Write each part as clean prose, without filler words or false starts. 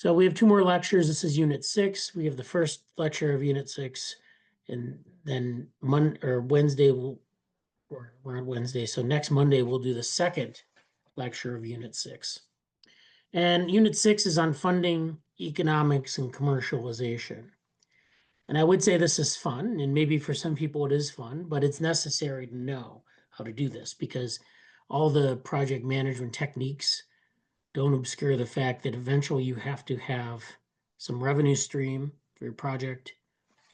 So we have two more lectures. This is Unit 6. We have the first lecture of Unit 6, and then Wednesday we're on Wednesday. So next Monday we'll do the second lecture of Unit 6. And Unit 6 is on funding, economics, and commercialization. And I would say this is fun, and maybe for some people it is fun, but it's necessary to know how to do this because all the project management techniques don't obscure the fact that eventually you have to have some revenue stream for your project.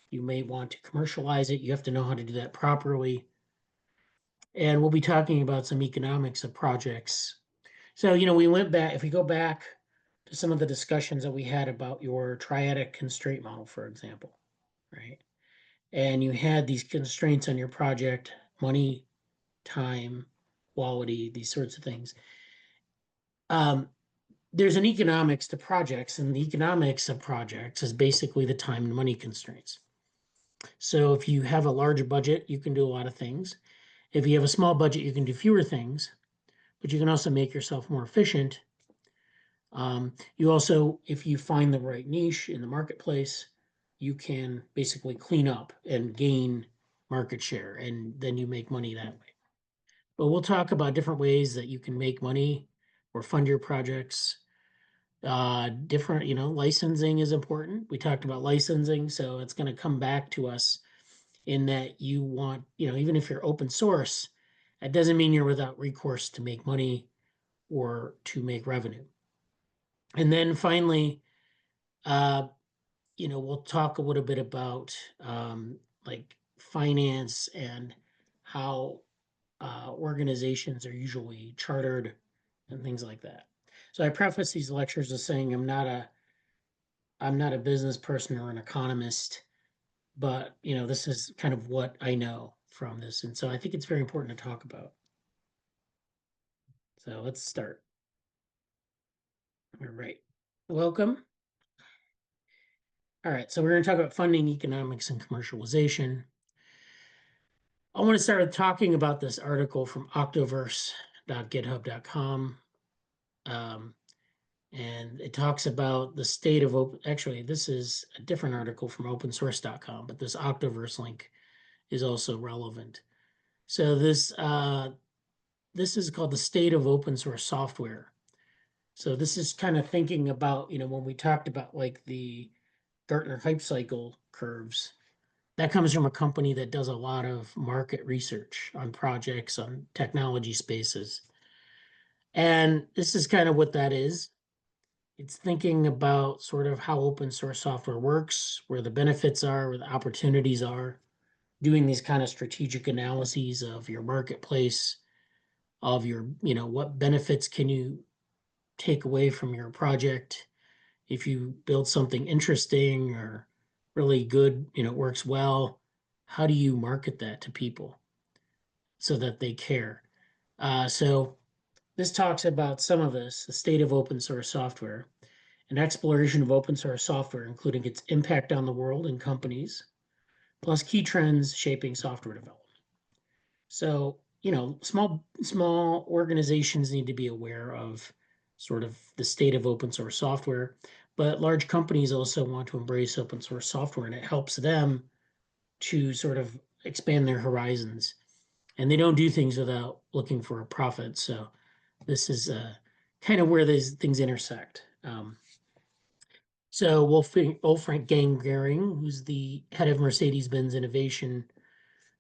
You may want to commercialize it. You have to know how to do that properly. And we'll be talking about some economics of projects. So, we went back, if we go back to some of the discussions that we had about your triadic constraint model, for example, right? And you had these constraints on your project, money, time, quality, these sorts of things. There's an economics to projects, and the economics of projects is basically the time and money constraints. So if you have a large budget, you can do a lot of things. If you have a small budget, you can do fewer things, but you can also make yourself more efficient. You also, if you find the right niche in the marketplace, you can basically clean up and gain market share, and then you make money that way. But we'll talk about different ways that you can make money or fund your projects. Different, licensing is important. We talked about licensing, so it's going to come back to us in that you want, even if you're open source, that doesn't mean you're without recourse to make money or to make revenue. And then finally, we'll talk a little bit about like finance and how organizations are usually chartered and things like that. So I preface these lectures as saying I'm not a business person or an economist, but this is kind of what I know from this. And so I think it's very important to talk about. So let's start. All right. Welcome. All right. So we're going to talk about funding, economics, and commercialization. I want to start with talking about this article from octoverse.github.com. And it talks about the state of open. Actually, this is a different article from opensource.com, but this Octoverse link is also relevant. So this is called the state of open source software. So this is kind of thinking about, when we talked about like the Gartner hype cycle curves, that comes from a company that does a lot of market research on projects, on technology spaces. And this is kind of what that is. It's thinking about sort of how open source software works, where the benefits are, where the opportunities are, doing these kind of strategic analyses of your marketplace, of your, what benefits can you take away from your project if you build something interesting or really good, works well. How do you market that to people so that they care? So this talks about some of this, the state of open source software, an exploration of open source software, including its impact on the world and companies, plus key trends shaping software development. So, small organizations need to be aware of sort of the state of open source software, but large companies also want to embrace open source software, and it helps them to sort of expand their horizons. And they don't do things without looking for a profit. So this is kind of where these things intersect. So Wolfgang Gehring, who's the head of Mercedes-Benz Innovation,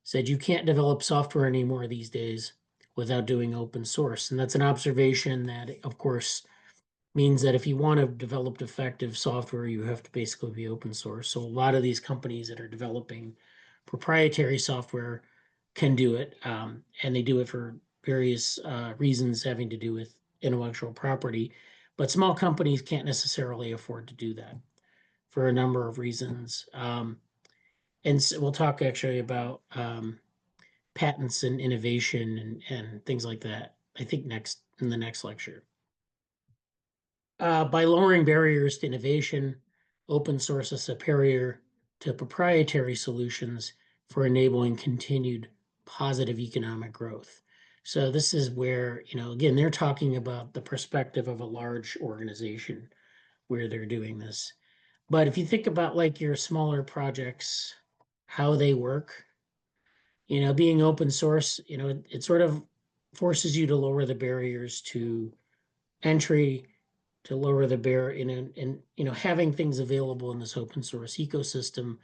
said you can't develop software anymore these days without doing open source. And that's an observation that, of course, means that if you want to develop effective software, you have to basically be open source. So a lot of these companies that are developing proprietary software can do it, and they do it for various reasons having to do with intellectual property. But small companies can't necessarily afford to do that for a number of reasons. And so we'll talk actually about patents and innovation and things like that, I think in the next lecture. By lowering barriers to innovation, open source is superior to proprietary solutions for enabling continued positive economic growth. So this is where, again, they're talking about the perspective of a large organization where they're doing this. But if you think about like your smaller projects, how they work, being open source, it sort of forces you to lower the barriers to entry, to lower the barrier and having things available in this open source ecosystem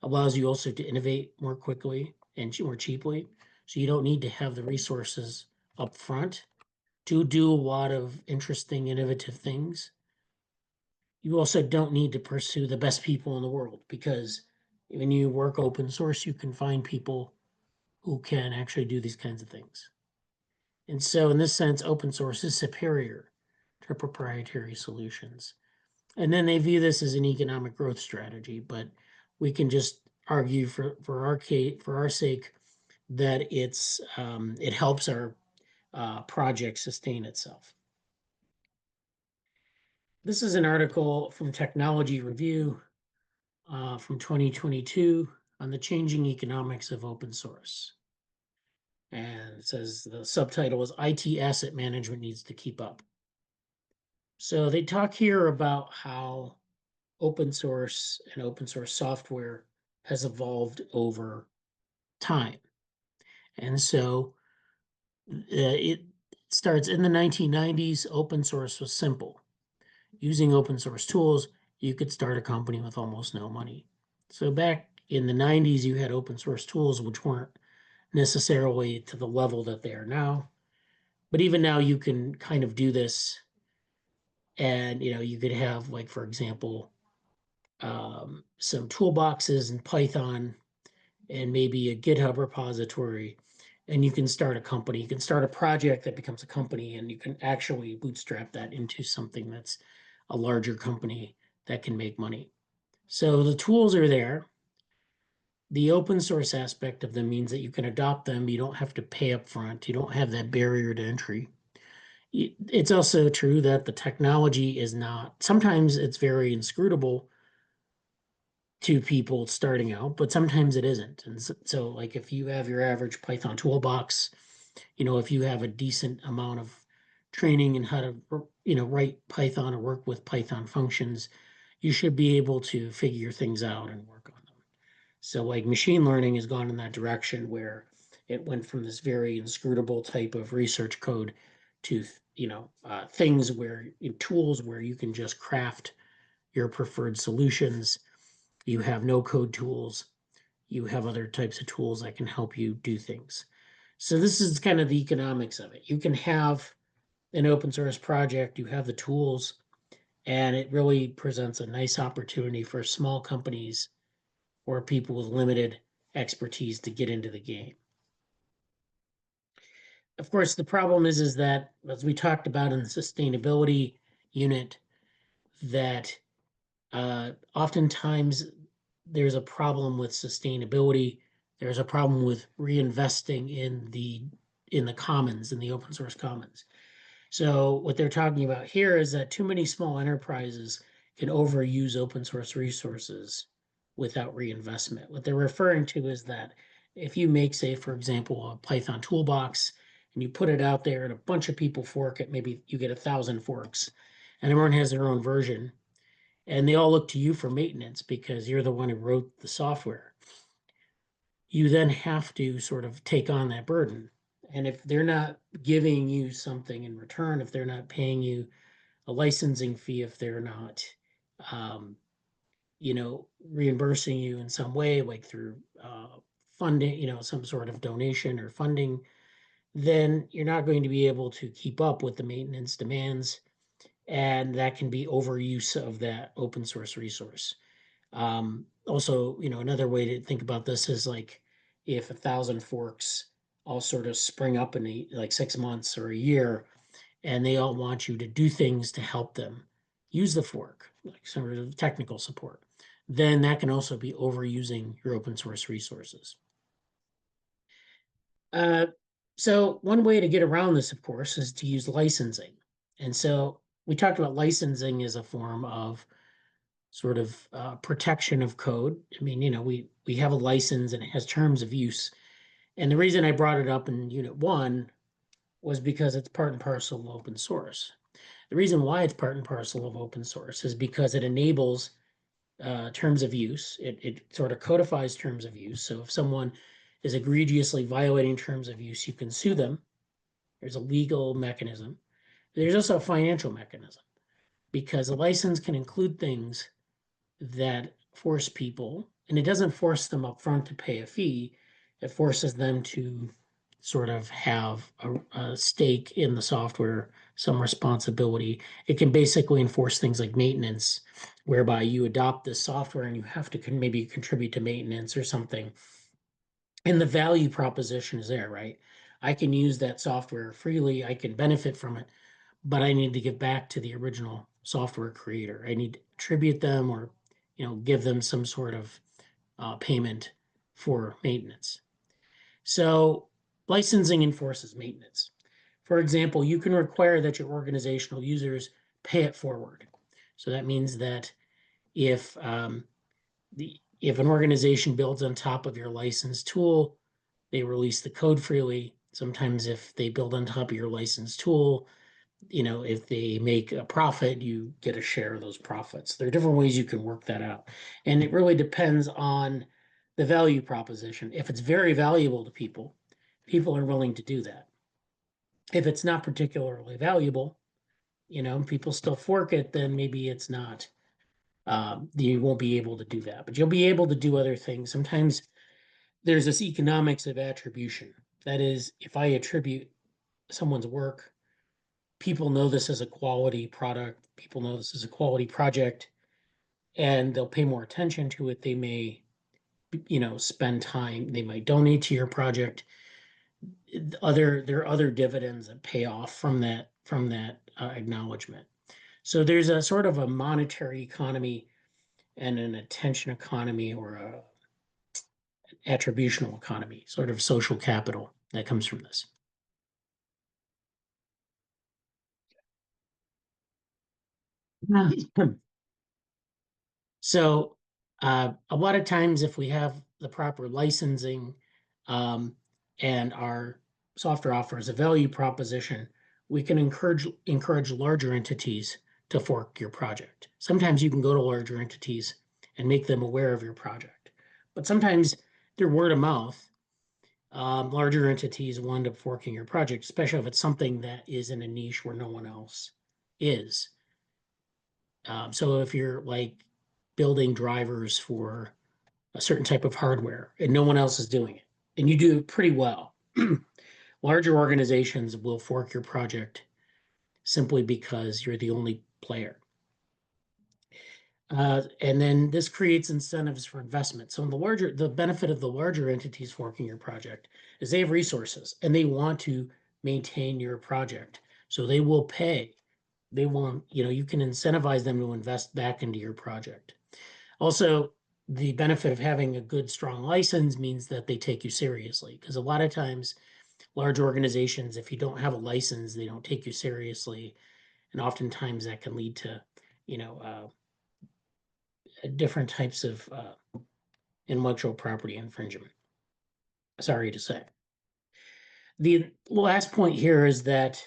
allows you also to innovate more quickly and more cheaply. So you don't need to have the resources up front to do a lot of interesting, innovative things. You also don't need to pursue the best people in the world because when you work open source, you can find people who can actually do these kinds of things. And so, in this sense, open source is superior to proprietary solutions. And then they view this as an economic growth strategy, but we can just argue for our sake that it helps our project sustain itself. This is an article from Technology Review from 2022 on the changing economics of open source. And it says the subtitle is IT Asset Management Needs to Keep Up. So they talk here about how open source and open source software has evolved over time. And so it starts in the 1990s. Open source was simple. Using open source tools, you could start a company with almost no money. So back in the 90s, you had open source tools which weren't necessarily to the level that they are now. But even now, you can kind of do this. And, you could have, like, for example, some toolboxes in Python and maybe a GitHub repository, and you can start a company. You can start a project that becomes a company, and you can actually bootstrap that into something that's a larger company that can make money. So the tools are there. The open source aspect of them means that you can adopt them. You don't have to pay up front. You don't have that barrier to entry. It's also true that the technology is not, sometimes it's very inscrutable to people starting out, but sometimes it isn't. And so like if you have your average Python toolbox, if you have a decent amount of training in how to, write Python or work with Python functions, you should be able to figure things out and work on them. So like machine learning has gone in that direction where it went from this very inscrutable type of research code to, things where tools where you can just craft your preferred solutions. You have no code tools. You have other types of tools that can help you do things. So this is kind of the economics of it. You can have an open source project, you have the tools, and it really presents a nice opportunity for small companies or people with limited expertise to get into the game. Of course, the problem is that, as we talked about in the sustainability unit, that oftentimes there's a problem with sustainability. There's a problem with reinvesting in the commons, in the open source commons. So what they're talking about here is that too many small enterprises can overuse open source resources without reinvestment. What they're referring to is that if you make, say, for example, a Python toolbox and you put it out there and a bunch of people fork it, maybe you get 1,000 forks and everyone has their own version and they all look to you for maintenance because you're the one who wrote the software. You then have to sort of take on that burden. And if they're not giving you something in return, if they're not paying you a licensing fee, if they're not, reimbursing you in some way, like through funding, some sort of donation or funding, then you're not going to be able to keep up with the maintenance demands. And that can be overuse of that open source resource. Also, another way to think about this is like if 1,000 forks all sort of spring up in like 6 months or a year, and they all want you to do things to help them use the fork, like some sort of technical support, then that can also be overusing your open source resources. So one way to get around this, of course, is to use licensing. And so we talked about licensing as a form of sort of protection of code. I mean, we have a license and it has terms of use. And the reason I brought it up in Unit 1 was because it's part and parcel of open source. The reason why it's part and parcel of open source is because it enables terms of use. It sort of codifies terms of use. So if someone is egregiously violating terms of use, you can sue them. There's a legal mechanism. There's also a financial mechanism because a license can include things that force people, and it doesn't force them up front to pay a fee. It forces them to sort of have a stake in the software, some responsibility. It can basically enforce things like maintenance, whereby you adopt this software and you have to maybe contribute to maintenance or something. And the value proposition is there, right? I can use that software freely, I can benefit from it, but I need to give back to the original software creator. I need to attribute them or, give them some sort of payment for maintenance. So licensing enforces maintenance. For example, you can require that your organizational users pay it forward. So that means that if if an organization builds on top of your licensed tool, they release the code freely. Sometimes if they build on top of your licensed tool, if they make a profit, you get a share of those profits. There are different ways you can work that out. And it really depends on the value proposition. If it's very valuable to people, people are willing to do that. If it's not particularly valuable, people still fork it, then maybe it's not, you won't be able to do that. But you'll be able to do other things. Sometimes there's this economics of attribution. That is, if I attribute someone's work, people know this as a quality product, people know this as a quality project, and they'll pay more attention to it. They may, spend time, they might donate to your project. There are other dividends that pay off from that acknowledgement. So there's a sort of a monetary economy and an attention economy or a attributional economy, sort of social capital that comes from this. So a lot of times if we have the proper licensing um, and our software offers a value proposition, we can encourage larger entities to fork your project. Sometimes you can go to larger entities and make them aware of your project, but sometimes through word of mouth, larger entities will end up forking your project, especially if it's something that is in a niche where no one else is. So if you're like building drivers for a certain type of hardware and no one else is doing it, and you do it pretty well, larger organizations will fork your project simply because you're the only player. And then this creates incentives for investment. So the benefit of the larger entities forking your project is they have resources and they want to maintain your project. So they will pay. They want, you can incentivize them to invest back into your project. Also, the benefit of having a good, strong license means that they take you seriously. Because a lot of times, large organizations, if you don't have a license, they don't take you seriously. And oftentimes that can lead to, you know, different types of intellectual property infringement. Sorry to say. The last point here is that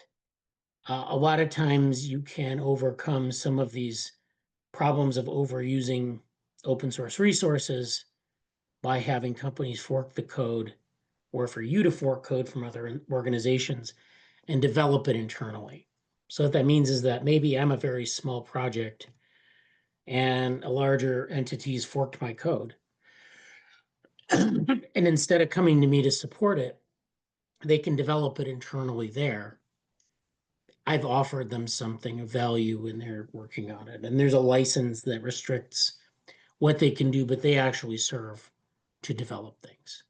a lot of times you can overcome some of these problems of overusing open source resources by having companies fork the code or for you to fork code from other organizations and develop it internally. So what that means is that maybe I'm a very small project and a larger entity's forked my code. And instead of coming to me to support it, they can develop it internally there. I've offered them something of value and they're working on it. And there's a license that restricts what they can do, but they actually serve to develop things.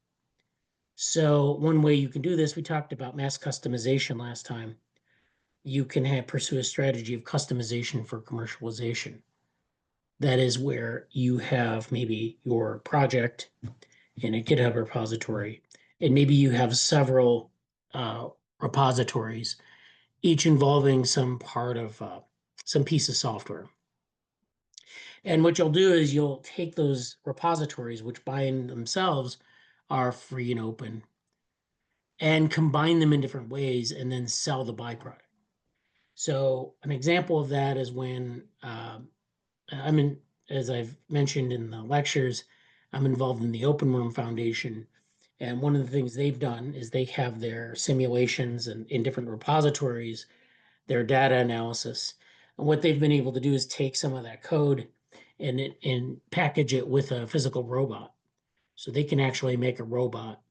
So one way you can do this, we talked about mass customization last time. You can pursue a strategy of customization for commercialization. That is where you have maybe your project in a GitHub repository, and maybe you have several repositories, each involving some part of some piece of software. And what you'll do is you'll take those repositories, which by in themselves are free and open, and combine them in different ways and then sell the byproduct. So an example of that is when I'm in, as I've mentioned in the lectures, I'm involved in the Open Worm Foundation. And one of the things they've done is they have their simulations and in different repositories, their data analysis. And what they've been able to do is take some of that code and package it with a physical robot. So they can actually make a robot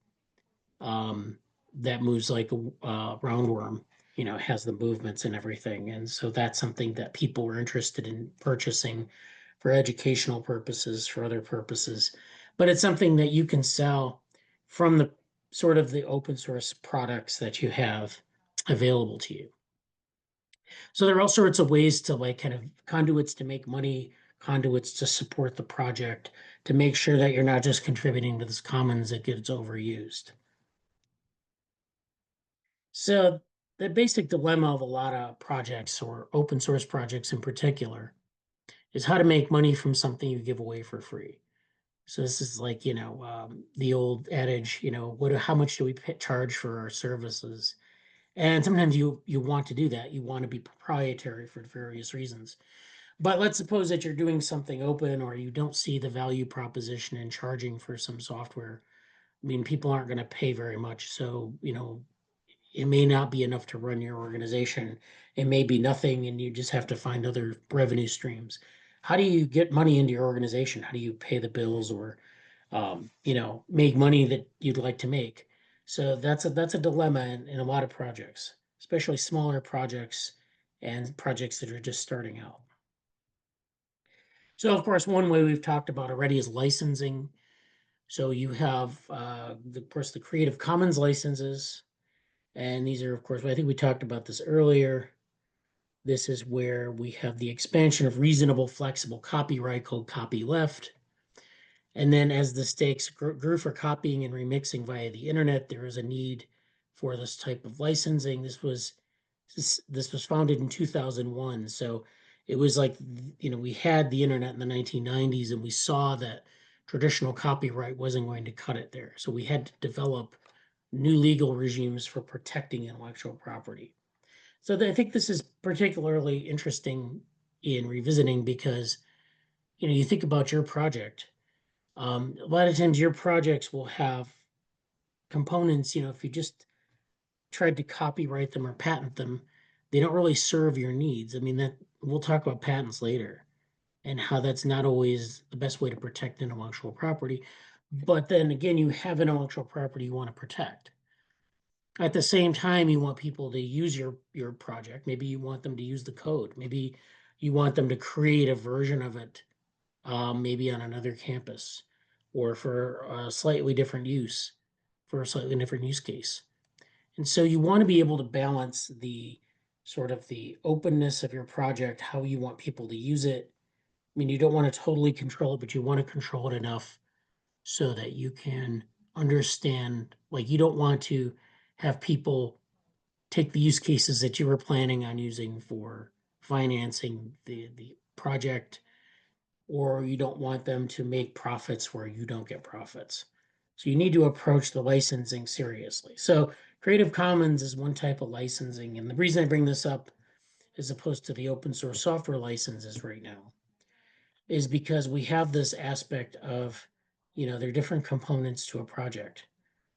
um, that moves like a roundworm, has the movements and everything. And so that's something that people are interested in purchasing for educational purposes, for other purposes. But it's something that you can sell from the sort of the open source products that you have available to you. So there are all sorts of ways to like kind of conduits to make money, conduits to support the project, to make sure that you're not just contributing to this commons that gets overused. So the basic dilemma of a lot of projects or open source projects in particular is how to make money from something you give away for free. So this is like, the old adage, how much do we charge for our services? And sometimes you want to do that. You want to be proprietary for various reasons. But let's suppose that you're doing something open or you don't see the value proposition in charging for some software. I mean, people aren't going to pay very much. So, it may not be enough to run your organization. It may be nothing, and you just have to find other revenue streams. How do you get money into your organization? How do you pay the bills or, make money that you'd like to make? So that's a dilemma in a lot of projects, especially smaller projects and projects that are just starting out. So, of course, one way we've talked about already is licensing. So you have, of course, the Creative Commons licenses. And these are, of course, I think we talked about this earlier. This is where we have the expansion of reasonable, flexible copyright called copyleft. And then as the stakes grew for copying and remixing via the internet, there was a need for this type of licensing. This was founded in 2001. So it was like, we had the internet in the 1990s and we saw that traditional copyright wasn't going to cut it there. So we had to develop new legal regimes for protecting intellectual property. So I think this is particularly interesting in revisiting because, you think about your project. A lot of times your projects will have components, if you just tried to copyright them or patent them, they don't really serve your needs. I mean, that we'll talk about patents later and how that's not always the best way to protect intellectual property. But then again, you have intellectual property you want to protect. At the same time, you want people to use your project. Maybe you want them to use the code. Maybe you want them to create a version of it, maybe on another campus or for a slightly different use, for a slightly different use case. And so you want to be able to balance the sort of the openness of your project, how you want people to use it. I mean, you don't want to totally control it, but you want to control it enough so that you can understand, like, you don't want to have people take the use cases that you were planning on using for financing the project, or you don't want them to make profits where you don't get profits. So you need to approach the licensing seriously. So Creative Commons is one type of licensing. And the reason I bring this up as opposed to the open source software licenses right now is because we have this aspect of, there are different components to a project.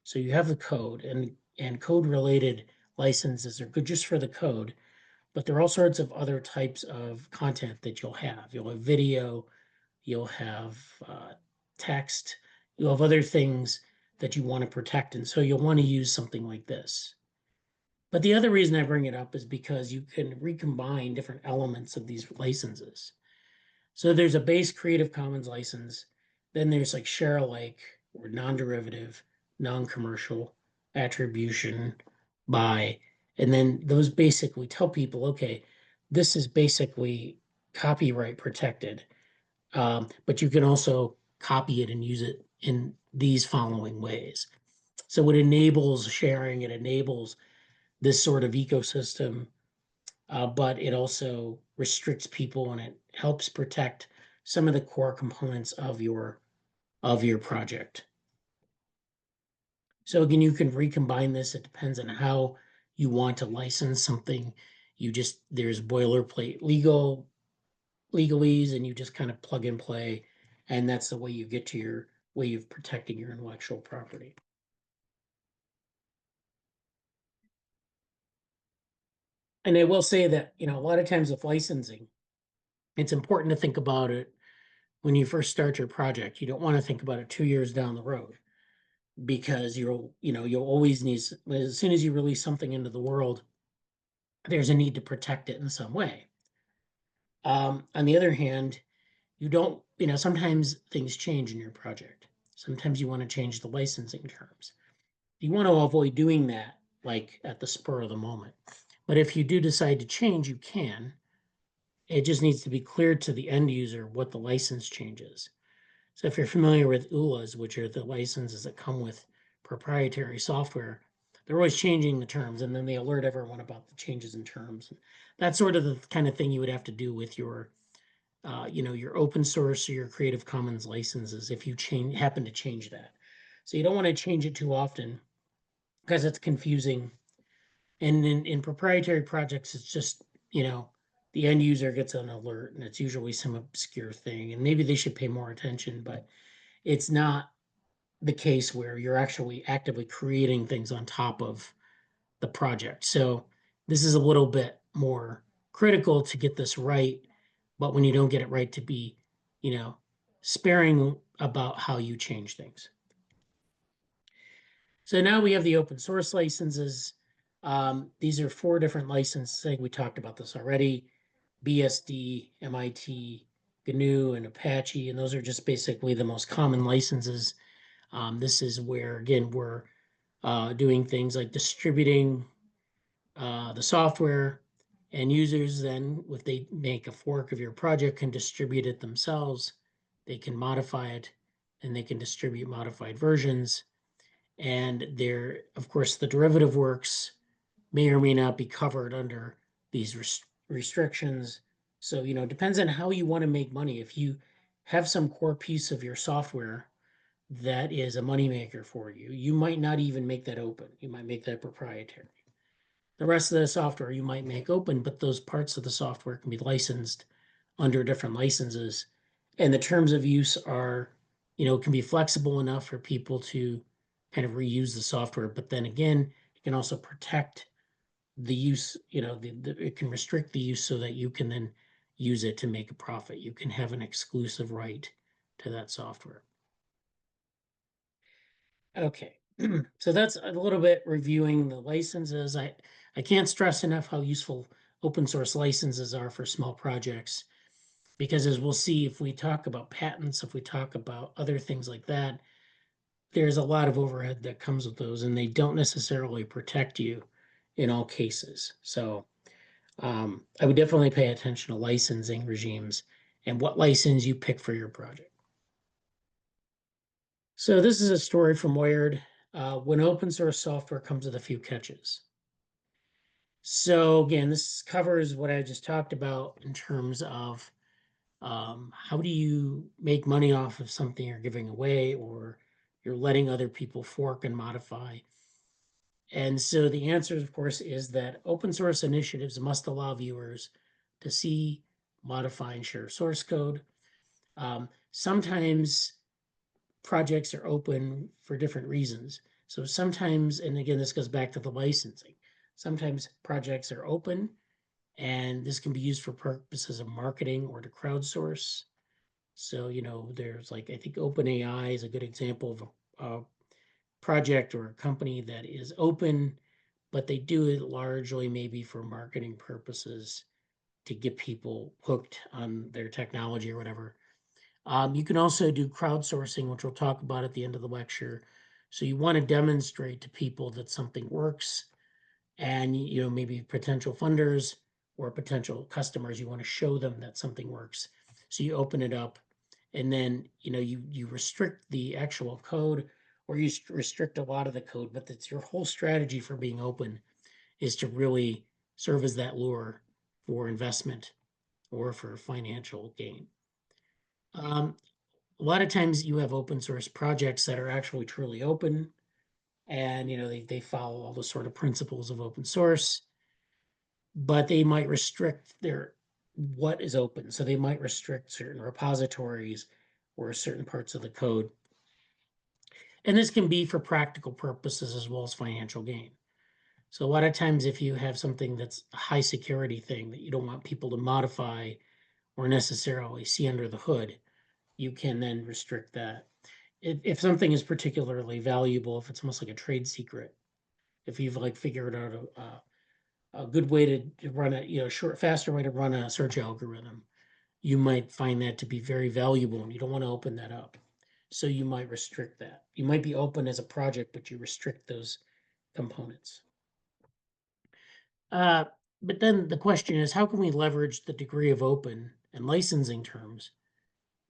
So you have the code and code related licenses are good just for the code, but there are all sorts of other types of content that you'll have. You'll have video, you'll have text, you'll have other things that you want to protect. And so you'll want to use something like this. But the other reason I bring it up is because you can recombine different elements of these licenses. So there's a base Creative Commons license, then there's like share alike or non-derivative, non-commercial, attribution, buy, and then those basically tell people, okay, this is basically copyright protected, but you can also copy it and use it in these following ways. So it enables sharing, it enables this sort of ecosystem, but it also restricts people and it helps protect some of the core components of your project. So again, you can recombine this. It depends on how you want to license something. there's boilerplate legalese, and you just kind of plug and play, and that's the way you get to your way of protecting your intellectual property. And I will say that, a lot of times with licensing, it's important to think about it when you first start your project. You don't want to think about it 2 years down the road, because you'll always need, as soon as you release something into the world, there's a need to protect it in some way. On the other hand, you don't, sometimes things change in your project. Sometimes you want to change the licensing terms. You want to avoid doing that like at the spur of the moment. But if you do decide to change, you can. It just needs to be clear to the end user what the license change is. So if you're familiar with ULAs, which are the licenses that come with proprietary software, they're always changing the terms, and then they alert everyone about the changes in terms. That's sort of the kind of thing you would have to do with your open source or your Creative Commons licenses if you happen to change that. So you don't want to change it too often because it's confusing. And in proprietary projects, it's just, the end user gets an alert, and it's usually some obscure thing, and maybe they should pay more attention, but it's not the case where you're actually actively creating things on top of the project. So this is a little bit more critical to get this right, but when you don't get it right, to be, sparing about how you change things. So now we have the open source licenses. These are 4 different licenses. I think we talked about this already: BSD, MIT, GNU, and Apache. And those are just basically the most common licenses. This is where, again, we're doing things like distributing the software, and users then, if they make a fork of your project, can distribute it themselves. They can modify it, and they can distribute modified versions. And there, of course, the derivative works may or may not be covered under these restrictions. So, it depends on how you want to make money. If you have some core piece of your software that is a moneymaker for you, you might not even make that open. You might make that proprietary. The rest of the software you might make open, but those parts of the software can be licensed under different licenses. And the terms of use are, can be flexible enough for people to kind of reuse the software. But then again, it can also protect the use, it can restrict the use so that you can then use it to make a profit. You can have an exclusive right to that software. Okay, so that's a little bit reviewing the licenses. I can't stress enough how useful open source licenses are for small projects, because as we'll see, if we talk about patents, if we talk about other things like that, there's a lot of overhead that comes with those, and they don't necessarily protect you in all cases. So I would definitely pay attention to licensing regimes and what license you pick for your project. So this is a story from Wired. When open source software comes with a few catches. So again, this covers what I just talked about in terms of how do you make money off of something you're giving away, or you're letting other people fork and modify. And so the answer, of course, is that open source initiatives must allow viewers to see, modify, and share source code. Sometimes projects are open for different reasons. So sometimes, and again, this goes back to the licensing, sometimes projects are open, and this can be used for purposes of marketing or to crowdsource. So, there's like, I think OpenAI is a good example of a project or a company that is open, but they do it largely maybe for marketing purposes to get people hooked on their technology or whatever. You can also do crowdsourcing, which we'll talk about at the end of the lecture. So you want to demonstrate to people that something works, and maybe potential funders or potential customers, you want to show them that something works. So you open it up, and then you restrict the actual code, or you restrict a lot of the code, but that's your whole strategy for being open, is to really serve as that lure for investment or for financial gain. A lot of times you have open source projects that are actually truly open, and they follow all the sort of principles of open source. but they might restrict what is open. So they might restrict certain repositories or certain parts of the code. And this can be for practical purposes as well as financial gain. So a lot of times if you have something that's a high security thing that you don't want people to modify or necessarily see under the hood, you can then restrict that. If something is particularly valuable, if it's almost like a trade secret, if you've like figured out a good way to run faster way to run a search algorithm, you might find that to be very valuable and you don't want to open that up. So you might restrict that. You might be open as a project, but you restrict those components. Uh, but then the question is, how can we leverage the degree of open and licensing terms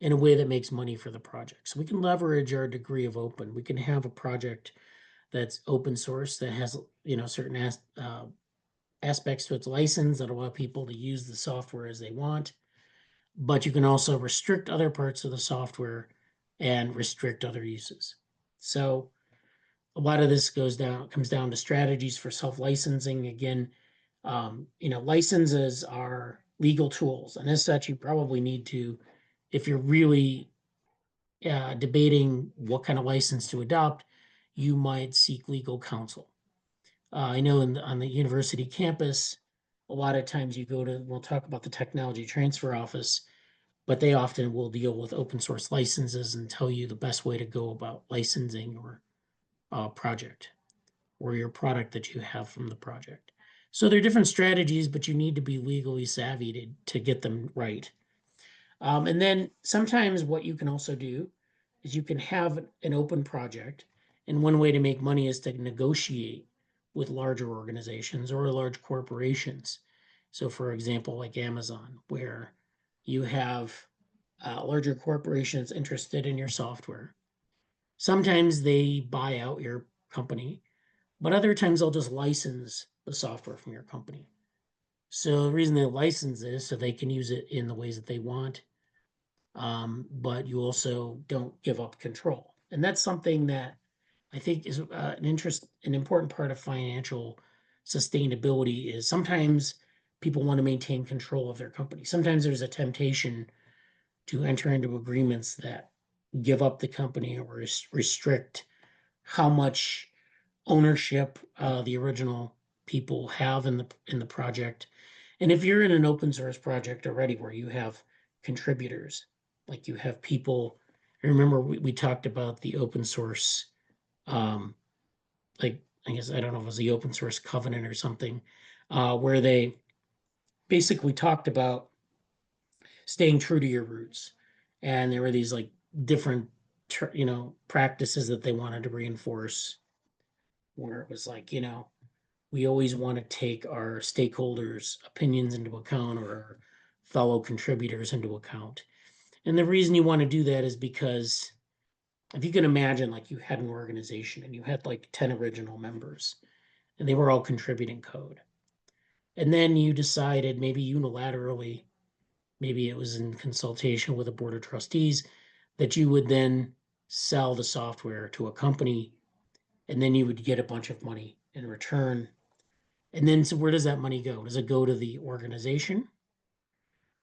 in a way that makes money for the project? So we can leverage our degree of open. We can have a project that's open source that has certain aspects to its license that allow people to use the software as they want. But you can also restrict other parts of the software and restrict other uses. So a lot of this comes down to strategies for self-licensing. Again, licenses are legal tools, and as such, you probably need to, if you're really debating what kind of license to adopt, you might seek legal counsel. I know on the university campus, a lot of times we'll talk about the technology transfer office, but they often will deal with open source licenses and tell you the best way to go about licensing your project or your product that you have from the project. So there are different strategies, but you need to be legally savvy to get them right. And then sometimes what you can also do is you can have an open project. And one way to make money is to negotiate with larger organizations or large corporations. So, for example, like Amazon, where you have larger corporations interested in your software. Sometimes they buy out your company, but other times they'll just license the software from your company. So the reason they license it is so they can use it in the ways that they want, but you also don't give up control. And that's something that I think is an important part of financial sustainability is sometimes people want to maintain control of their company. Sometimes there's a temptation to enter into agreements that give up the company or restrict how much ownership the original people have in the project. And if you're in an open source project already where you have contributors, like you have people, I remember we talked about the open source, um, like I guess I don't know if it was the open source covenant or something, where they basically talked about staying true to your roots. And there were these like different, practices that they wanted to reinforce, where it was like, we always want to take our stakeholders' opinions into account or our fellow contributors into account. And the reason you want to do that is because if you can imagine, like you had an organization and you had like 10 original members and they were all contributing code. And then you decided maybe unilaterally, maybe it was in consultation with a board of trustees, that you would then sell the software to a company and then you would get a bunch of money in return. And then, so where does that money go? Does it go to the organization?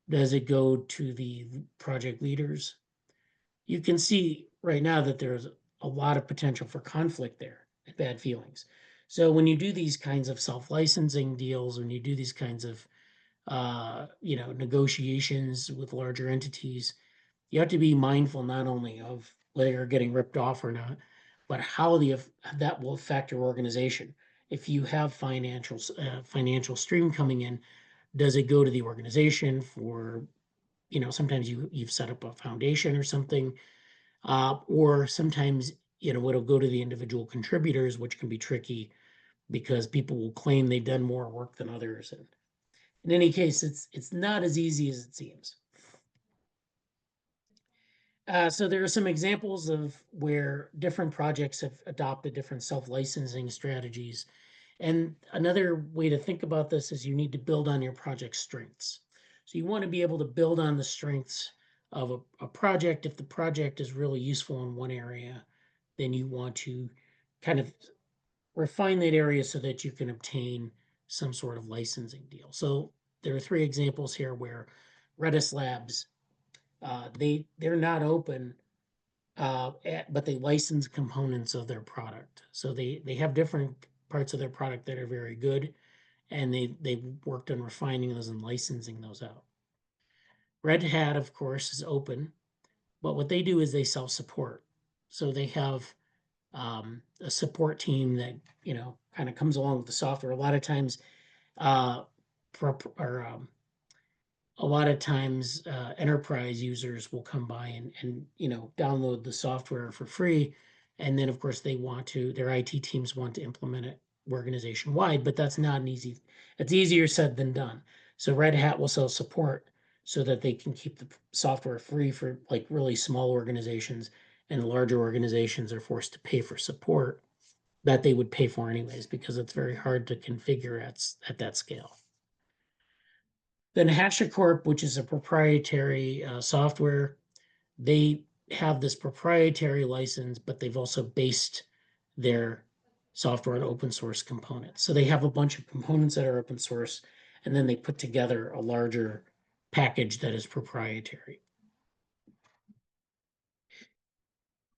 Does it go to the project leaders? You can see right now that there's a lot of potential for conflict there and bad feelings. So when you do these kinds of self-licensing deals, when you do these kinds of negotiations with larger entities, you have to be mindful not only of whether you're getting ripped off or not, but how that will affect your organization. If you have financial stream coming in, does it go to the organization for, sometimes you've set up a foundation or something, or sometimes, it'll go to the individual contributors, which can be tricky because people will claim they've done more work than others. And in any case, it's not as easy as it seems. So there are some examples of where different projects have adopted different self-licensing strategies. And another way to think about this is you need to build on your project's strengths. So you want to be able to build on the strengths of a project. If the project is really useful in one area, then you want to kind of refine that area so that you can obtain some sort of licensing deal. So there are three examples here where Redis Labs, they're not open, but they license components of their product. So they have different parts of their product that are very good, and they've worked on refining those and licensing those out. Red Hat, of course, is open, but what they do is they self-support. So they have a support team that kind of comes along with the software. A lot of times, uh, or a lot of times enterprise users will come by and download the software for free, and then of course their IT teams want to implement it organization wide, but that's not an easy. It's easier said than done. So Red Hat will sell support so that they can keep the software free for like really small organizations, and larger organizations are forced to pay for support that they would pay for anyways because it's very hard to configure at that scale. Then HashiCorp, which is a proprietary software, they have this proprietary license, but they've also based their software on open source components. So they have a bunch of components that are open source, and then they put together a larger package that is proprietary.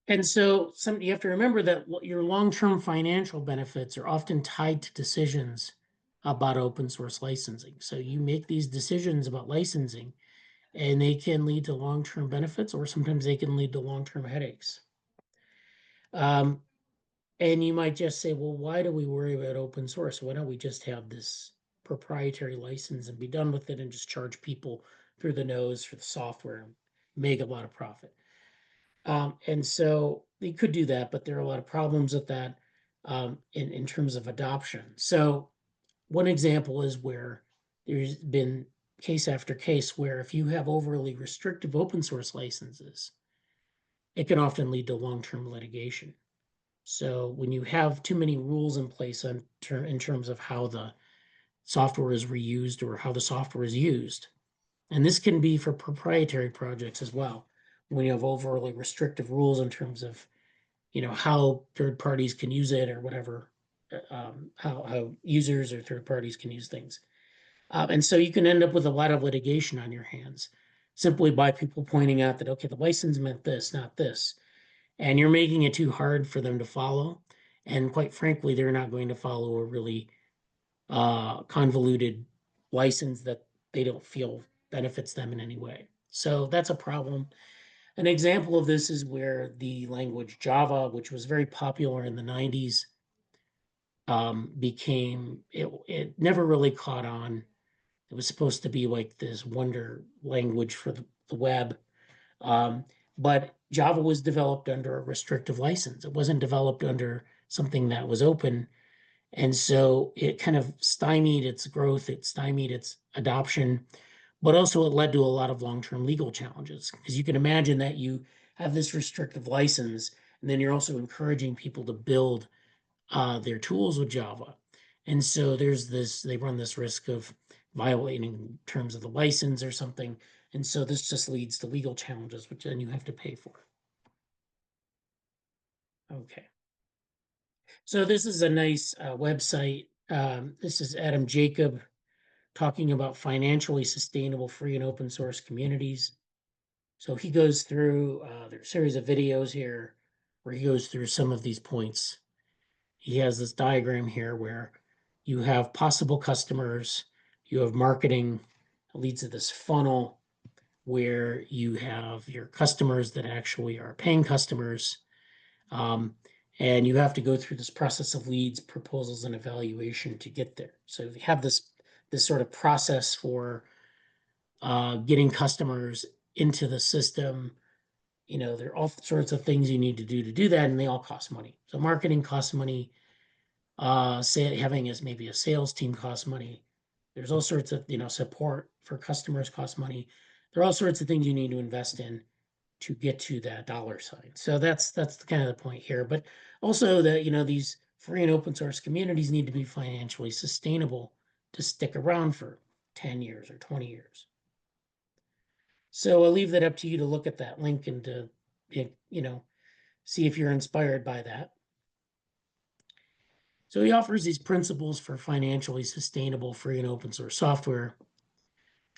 And so you have to remember that your long-term financial benefits are often tied to decisions about open source licensing. So you make these decisions about licensing, and they can lead to long-term benefits, or sometimes they can lead to long-term headaches. And you might just say, well, why do we worry about open source? Why don't we just have this proprietary license and be done with it and just charge people through the nose for the software and make a lot of profit? And so they could do that, but there are a lot of problems with that in terms of adoption. So one example is where there's been case after case where if you have overly restrictive open source licenses, it can often lead to long-term litigation. So when you have too many rules in place in terms of how the software is reused or how the software is used, and this can be for proprietary projects as well, when you have overly restrictive rules in terms of how third parties can use it or whatever, how users or third parties can use things. And so you can end up with a lot of litigation on your hands simply by people pointing out that, okay, the license meant this, not this. And you're making it too hard for them to follow. And quite frankly, they're not going to follow a really convoluted license that they don't feel benefits them in any way. So that's a problem. An example of this is where the language Java, which was very popular in the 90s, it never really caught on. It was supposed to be like this wonder language for the web. Um, but Java was developed under a restrictive license. It wasn't developed under something that was open. And so it kind of stymied its growth, it stymied its adoption, but also it led to a lot of long-term legal challenges. Because you can imagine that you have this restrictive license, and then you're also encouraging people to build their tools with Java. And so they run this risk of violating terms of the license or something. And so this just leads to legal challenges, which then you have to pay for. Okay. So this is a nice website. This is Adam Jacob talking about financially sustainable free and open source communities. So he goes through there's a series of videos here where he goes through some of these points. He has this diagram here where you have possible customers, you have marketing, it leads to this funnel where you have your customers that actually are paying customers. And you have to go through this process of leads, proposals, and evaluation to get there. So you have this sort of process for getting customers into the system. There are all sorts of things you need to do that, and they all cost money. So marketing costs money. Having as maybe a sales team costs money. There's all sorts of support for customers costs money. There are all sorts of things you need to invest in to get to that dollar sign. So that's kind of the point here. But also that these free and open source communities need to be financially sustainable to stick around for 10 years or 20 years. So I'll leave that up to you to look at that link and to see if you're inspired by that. So he offers these principles for financially sustainable free and open source software.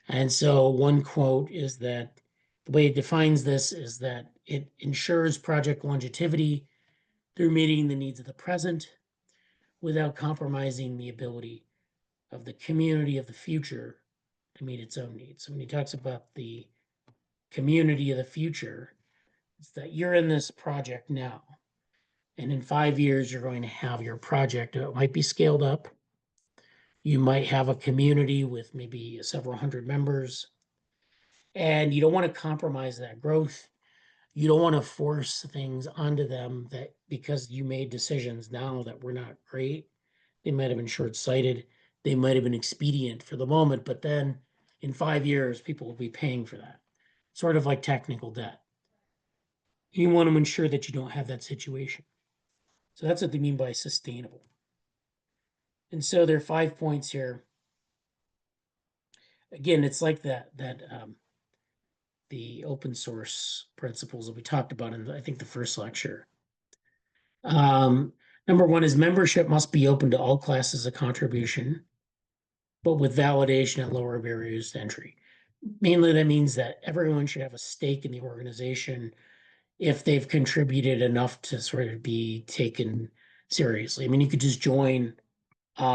And so one quote is that the way it defines this is that it ensures project longevity through meeting the needs of the present without compromising the ability of the community of the future to meet its own needs. So when he talks about the community of the future, it's that you're in this project now. And in 5 years, you're going to have your project. It might be scaled up. You might have a community with maybe several hundred members, and you don't want to compromise that growth. You don't want to force things onto them that because you made decisions now that were not great. They might have been short-sighted. They might have been expedient for the moment, but then in 5 years, people will be paying for that. Sort of like technical debt. You want to ensure that you don't have that situation. So that's what they mean by sustainable. And so there are 5 points here. Again, it's like that the open source principles that we talked about in I think the first lecture. Number one is membership must be open to all classes of contribution, but with validation at lower barriers to entry. Mainly, that means that everyone should have a stake in the organization if they've contributed enough to sort of be taken seriously. I mean, you could just join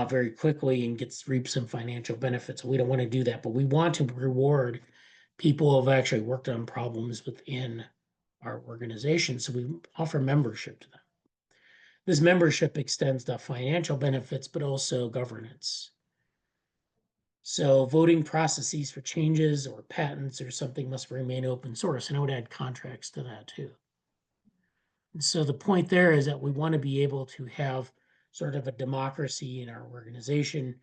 very quickly and reap some financial benefits. We don't want to do that, but we want to reward people who have actually worked on problems within our organization. So we offer membership to them. This membership extends to financial benefits, but also governance. So voting processes for changes or patents or something must remain open source. And I would add contracts to that too. And so the point there is that we want to be able to have sort of a democracy in our organization.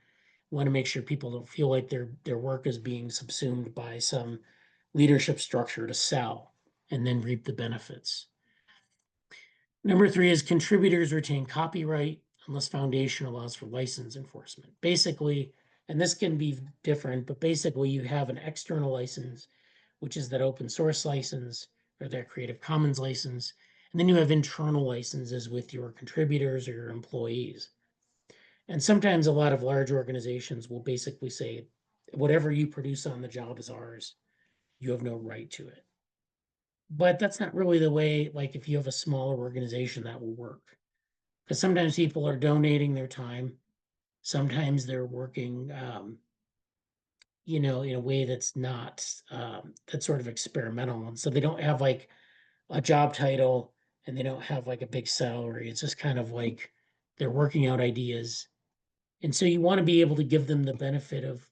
We want to make sure people don't feel like their work is being subsumed by some leadership structure to sell and then reap the benefits. Number three is contributors retain copyright unless foundation allows for license enforcement. Basically, and this can be different, but basically you have an external license, which is that open source license or that Creative Commons license. And then you have internal licenses with your contributors or your employees. And sometimes a lot of large organizations will basically say, whatever you produce on the job is ours. You have no right to it. But that's not really the way, like if you have a smaller organization, that will work. Because sometimes people are donating their time. Sometimes they're working, in a way that's not, that's sort of experimental. And so they don't have like a job title and they don't have like a big salary. It's just kind of like they're working out ideas. And so you want to be able to give them the benefit of,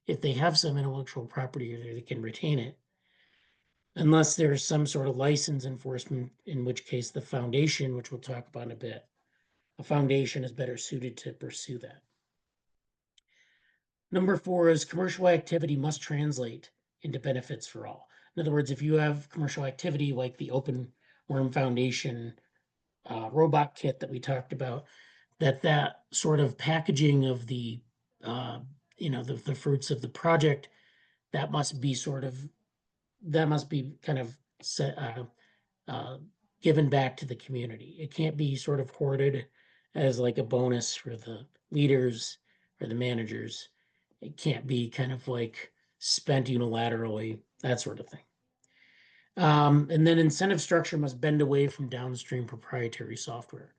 if they have some intellectual property, they can retain it. Unless there's some sort of license enforcement, in which case the foundation, which we'll talk about in a bit, a foundation is better suited to pursue that. Number four is commercial activity must translate into benefits for all. In other words, if you have commercial activity like the Open Worm Foundation robot kit that we talked about, that sort of packaging of the the fruits of the project, that must be kind of set, given back to the community. It can't be sort of hoarded as like a bonus for the leaders or the managers. It can't be kind of like spent unilaterally, that sort of thing. And then incentive structure must bend away from downstream proprietary software.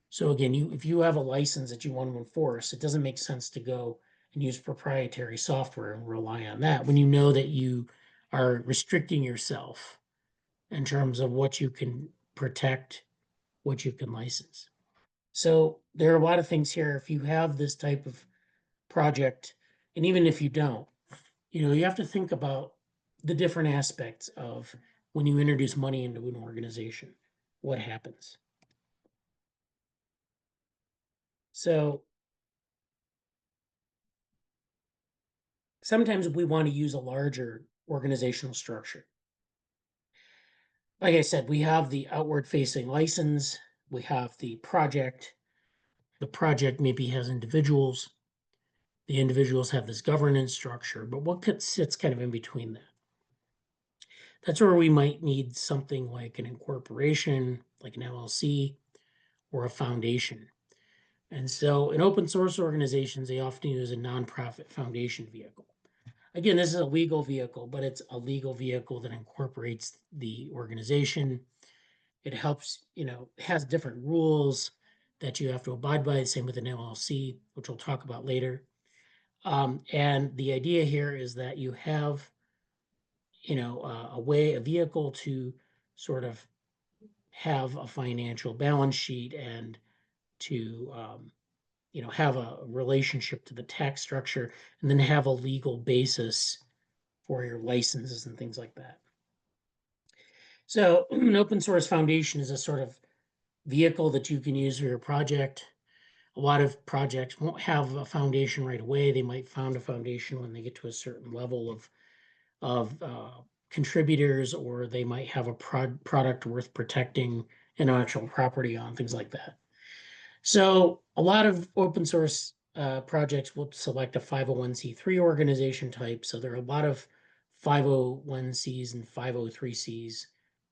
So again, if you have a license that you want to enforce, it doesn't make sense to go and use proprietary software and rely on that when you know that you are restricting yourself in terms of what you can protect, what you can license. So there are a lot of things here. If you have this type of project, and even if you don't, you have to think about the different aspects of when you introduce money into an organization, what happens. So sometimes we want to use a larger organizational structure. Like I said, we have the outward facing license, we have the project. The project maybe has individuals. The individuals have this governance structure, but what sits kind of in between that? That's where we might need something like an incorporation, like an LLC or a foundation. And so in open source organizations, they often use a nonprofit foundation vehicle. Again, this is a legal vehicle, but it's a legal vehicle that incorporates the organization. It helps, has different rules that you have to abide by, same with an LLC, which we'll talk about later. And the idea here is that you have, a vehicle to sort of have a financial balance sheet and to, have a relationship to the tax structure and then have a legal basis for your licenses and things like that. So an open source foundation is a sort of vehicle that you can use for your project. A lot of projects won't have a foundation right away. They might found a foundation when they get to a certain level of contributors, or they might have a product worth protecting intellectual property on, things like that. So a lot of open source projects will select a 501c3 organization type. So there are a lot of 501cs and 503cs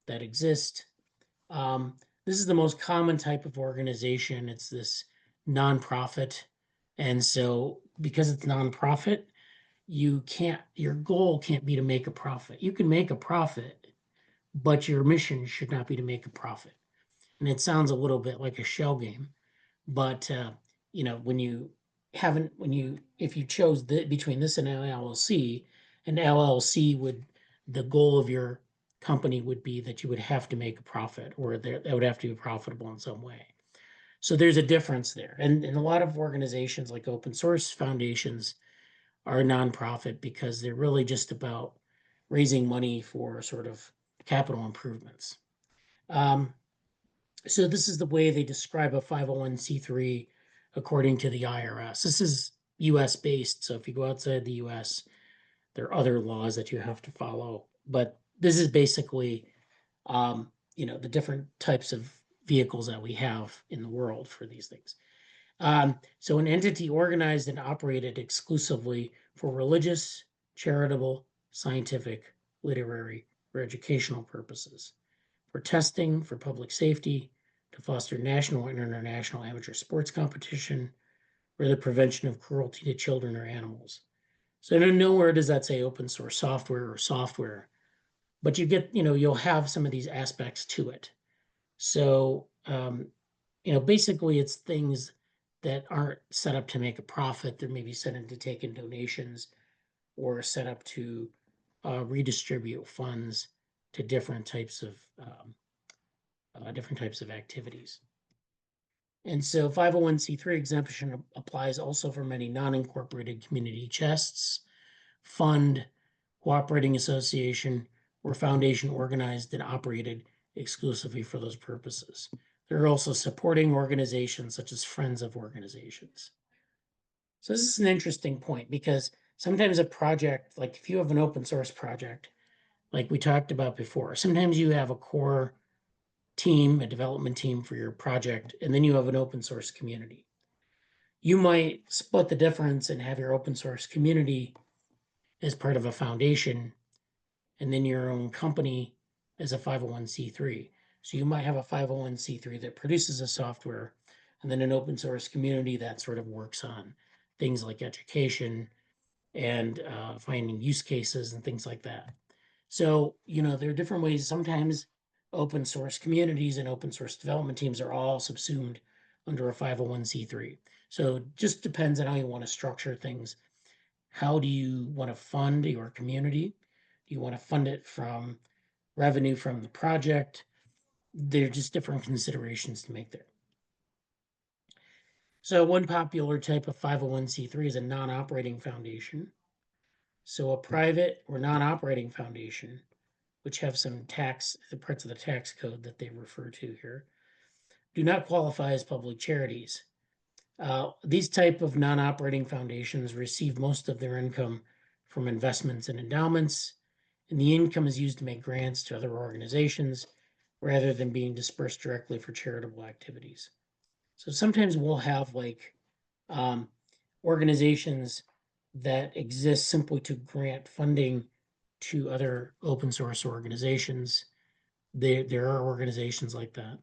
that exist. This is the most common type of organization. It's this nonprofit. And so because it's nonprofit, your goal can't be to make a profit. You can make a profit, but your mission should not be to make a profit. And it sounds a little bit like a shell game, but if you chose between this and an LLC would, the goal of your company would be that you would have to make a profit, or that would have to be profitable in some way. So there's a difference there. And a lot of organizations like open source foundations are nonprofit because they're really just about raising money for sort of capital improvements. So this is the way they describe a 501c3 according to the IRS. This is US based. So if you go outside the US, there are other laws that you have to follow. But this is basically, the different types of vehicles that we have in the world for these things. So an entity organized and operated exclusively for religious, charitable, scientific, literary, or educational purposes, for testing, for public safety, to foster national and international amateur sports competition, or the prevention of cruelty to children or animals. So nowhere does that say open source software, but you'll have some of these aspects to it. So, basically it's things that aren't set up to make a profit. They're maybe set up to take in donations or set up to redistribute funds to different types of activities. And so 501c3 exemption applies also for many non-incorporated community chests, fund, cooperating association, or foundation organized and operated exclusively for those purposes. There are also supporting organizations such as friends of organizations. So this is an interesting point because sometimes a project, like if you have an open source project, like we talked about before, sometimes you have a core team, a development team for your project, and then you have an open source community. You might split the difference and have your open source community as part of a foundation, and then your own company as a 501c3. So you might have a 501c3 that produces a software, and then an open source community that sort of works on things like education and finding use cases and things like that. So, there are different ways. Sometimes open source communities and open source development teams are all subsumed under a 501c3. So it just depends on how you want to structure things. How do you want to fund your community? Do you want to fund it from revenue from the project? They're just different considerations to make there. So one popular type of 501c3 is a non-operating foundation. So a private or non-operating foundation, which have some parts of the tax code that they refer to here, do not qualify as public charities. These type of non-operating foundations receive most of their income from investments and endowments, and the income is used to make grants to other organizations rather than being dispersed directly for charitable activities. So sometimes we'll have organizations that exist simply to grant funding to other open source organizations. There are organizations like that.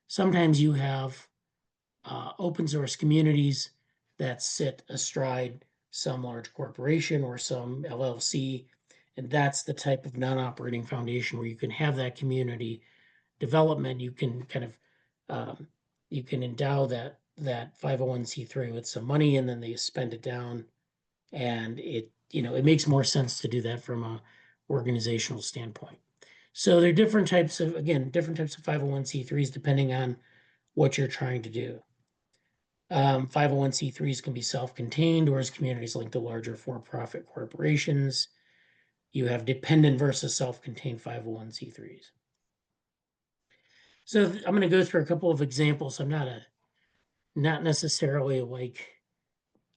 Sometimes you have open source communities that sit astride some large corporation or some LLC. And that's the type of non-operating foundation where you can have that community development. You can kind of you can endow that 501c3 with some money, and then they spend it down. And it makes more sense to do that from a organizational standpoint. So there are different types of 501c3s depending on what you're trying to do. 501c3s can be self-contained, or as communities linked to larger for-profit corporations. You have dependent versus self-contained 501c3s. So I'm going to go through a couple of examples. I'm not necessarily like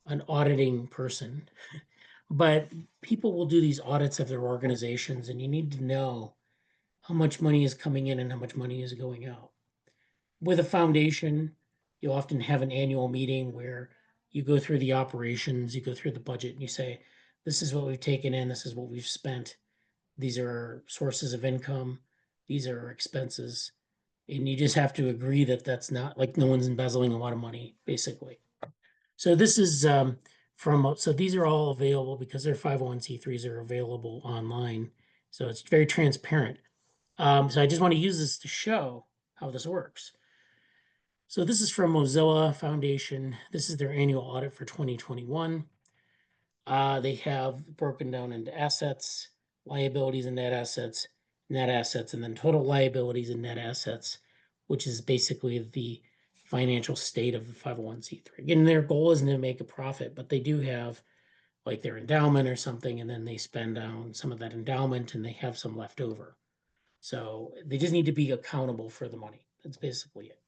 an auditing person, but people will do these audits of their organizations, and you need to know how much money is coming in and how much money is going out. With a foundation, you often have an annual meeting where you go through the operations, you go through the budget, and you say, this is what we've taken in, this is what we've spent, these are our sources of income, these are our expenses. And you just have to agree that that's not like no one's embezzling a lot of money, basically. So this is so these are all available because their 501c3s are available online. So it's very transparent. So I just want to use this to show how this works. So this is from Mozilla Foundation. This is their annual audit for 2021. They have broken down into assets, liabilities and net assets, and then total liabilities and net assets, which is basically the financial state of the 501c3. Again, their goal isn't to make a profit, but they do have like their endowment or something, and then they spend down some of that endowment and they have some left over. So they just need to be accountable for the money. That's basically it.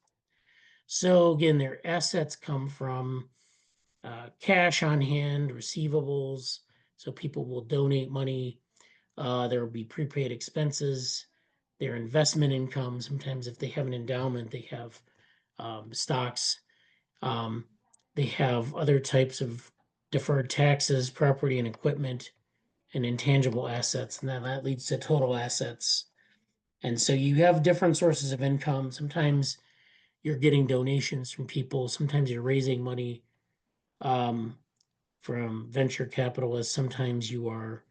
So again, their assets come from cash on hand, receivables. So people will donate money. There will be prepaid expenses, their investment income. Sometimes if they have an endowment, they have stocks. Um, they have other types of deferred taxes, property and equipment, and intangible assets. And then that leads to total assets. And so you have different sources of income. Sometimes you're getting donations from people. Sometimes you're raising money from venture capitalists. Sometimes you are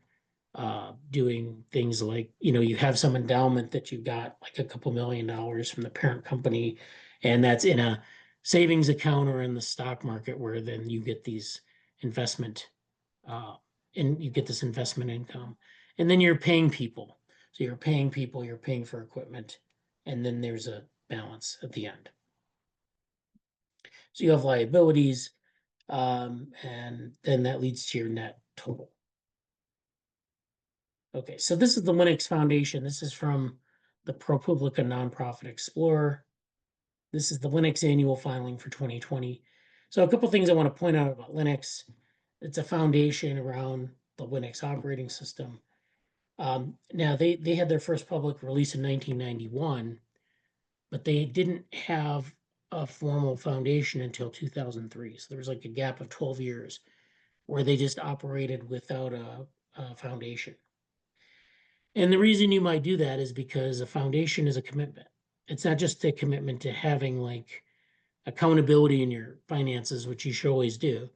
doing things like, you have some endowment that you got like a couple $1 million from the parent company, and that's in a savings account or in the stock market where then you get these investment and you get this investment income. And then you're paying people. So you're paying people, you're paying for equipment, and then there's a balance at the end. So you have liabilities, and then that leads to your net total. Okay, so this is the Linux Foundation. This is from the ProPublica Nonprofit Explorer. This is the Linux annual filing for 2020. So a couple things I want to point out about Linux. It's a foundation around the Linux operating system. Now they had their first public release in 1991, but they didn't have a formal foundation until 2003. So there was like a gap of 12 years where they just operated without a foundation. And the reason you might do that is because a foundation is a commitment. It's not just a commitment to having like accountability in your finances, which you should always do,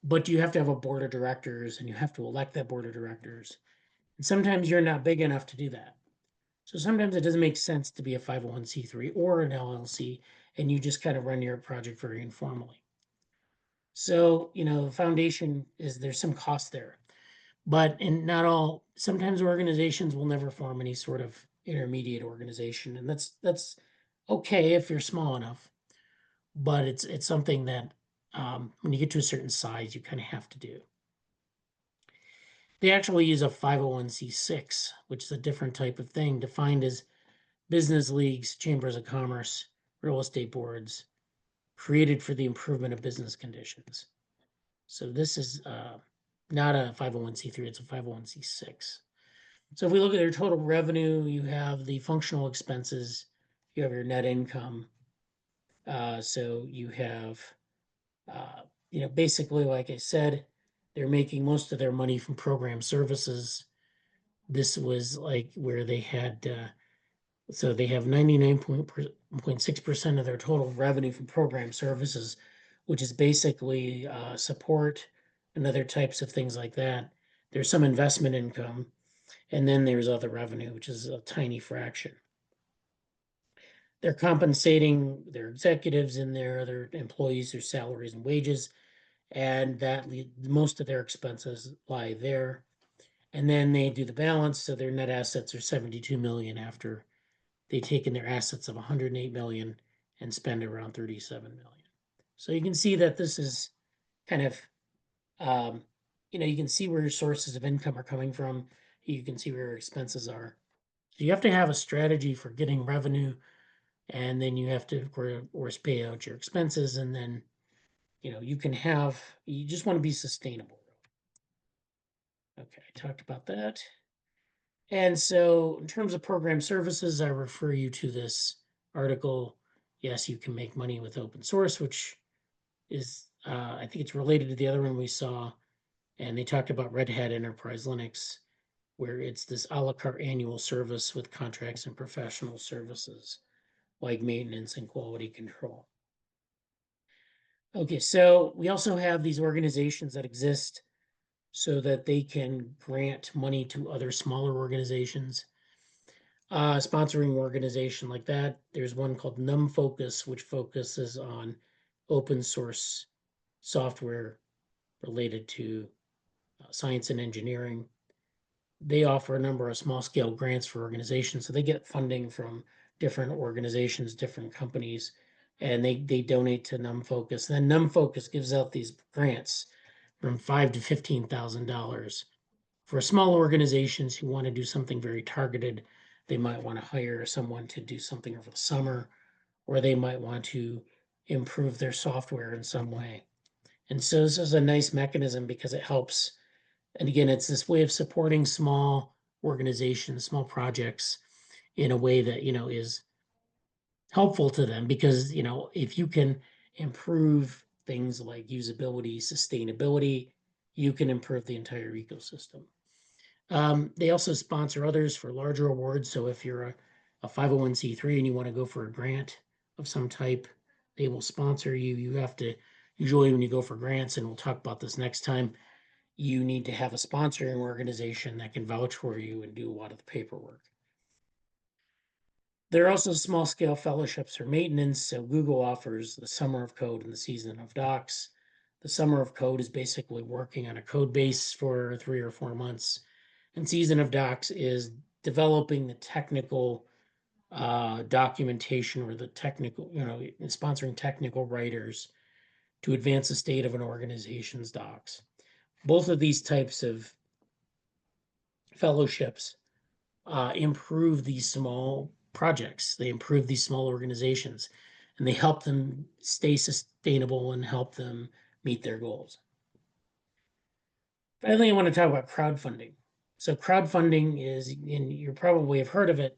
but you have to have a board of directors and you have to elect that board of directors. And sometimes you're not big enough to do that. So sometimes it doesn't make sense to be a 501c3 or an LLC, and you just kind of run your project very informally. So, the foundation there's some cost there. But sometimes organizations will never form any sort of intermediate organization. And that's okay if you're small enough. But it's something that when you get to a certain size, you kind of have to do. They actually use a 501c6, which is a different type of thing, defined as business leagues, chambers of commerce, real estate boards, created for the improvement of business conditions. So this is not a 501c3, it's a 501c6. So if we look at their total revenue, you have the functional expenses, you have your net income. So you have, basically, like I said, they're making most of their money from program services. This was like where they had So they have 99.6% of their total revenue from program services, which is basically support and other types of things like that. There's some investment income, and then there's other revenue, which is a tiny fraction. They're compensating their executives and their other employees, their salaries and wages, and most of their expenses lie there. And then they do the balance, so their net assets are 72 million after they take in their assets of 108 million and spend around 37 million. So you can see that this is kind of, um, you can see where your sources of income are coming from. You can see where your expenses are. So you have to have a strategy for getting revenue, and then you have to, of course, pay out your expenses, and then you just want to be sustainable. Okay, I talked about that. And so, in terms of program services, I refer you to this article. Yes, you can make money with open source, which is, I think it's related to the other one we saw. And they talked about Red Hat Enterprise Linux, where it's this a la carte annual service with contracts and professional services like maintenance and quality control. Okay, so we also have these organizations that exist so that they can grant money to other smaller organizations. Sponsoring organization like that. There's one called NumFocus, which focuses on open source software related to science and engineering. They offer a number of small scale grants for organizations. So they get funding from different organizations, different companies, and they donate to NumFocus. Then NumFocus gives out these grants from $5,000 to $15,000 for small organizations who want to do something very targeted. They might want to hire someone to do something over the summer, or they might want to improve their software in some way. And so this is a nice mechanism because it helps. And again, it's this way of supporting small organizations, small projects in a way that, is helpful to them because, if you can improve things like usability, sustainability, you can improve the entire ecosystem. They also sponsor others for larger awards. So if you're a 501(c)(3) and you want to go for a grant of some type, they will sponsor you. You have to, usually when you go for grants, and we'll talk about this next time, you need to have a sponsoring organization that can vouch for you and do a lot of the paperwork. There are also small scale fellowships for maintenance. So Google offers the Summer of Code and the Season of Docs. The Summer of Code is basically working on a code base for 3 or 4 months. And Season of Docs is developing the technical documentation or the technical, sponsoring technical writers to advance the state of an organization's docs. Both of these types of fellowships improve these small projects. They improve these small organizations and they help them stay sustainable and help them meet their goals. Finally, I want to talk about crowdfunding. So crowdfunding is, and you probably have heard of it,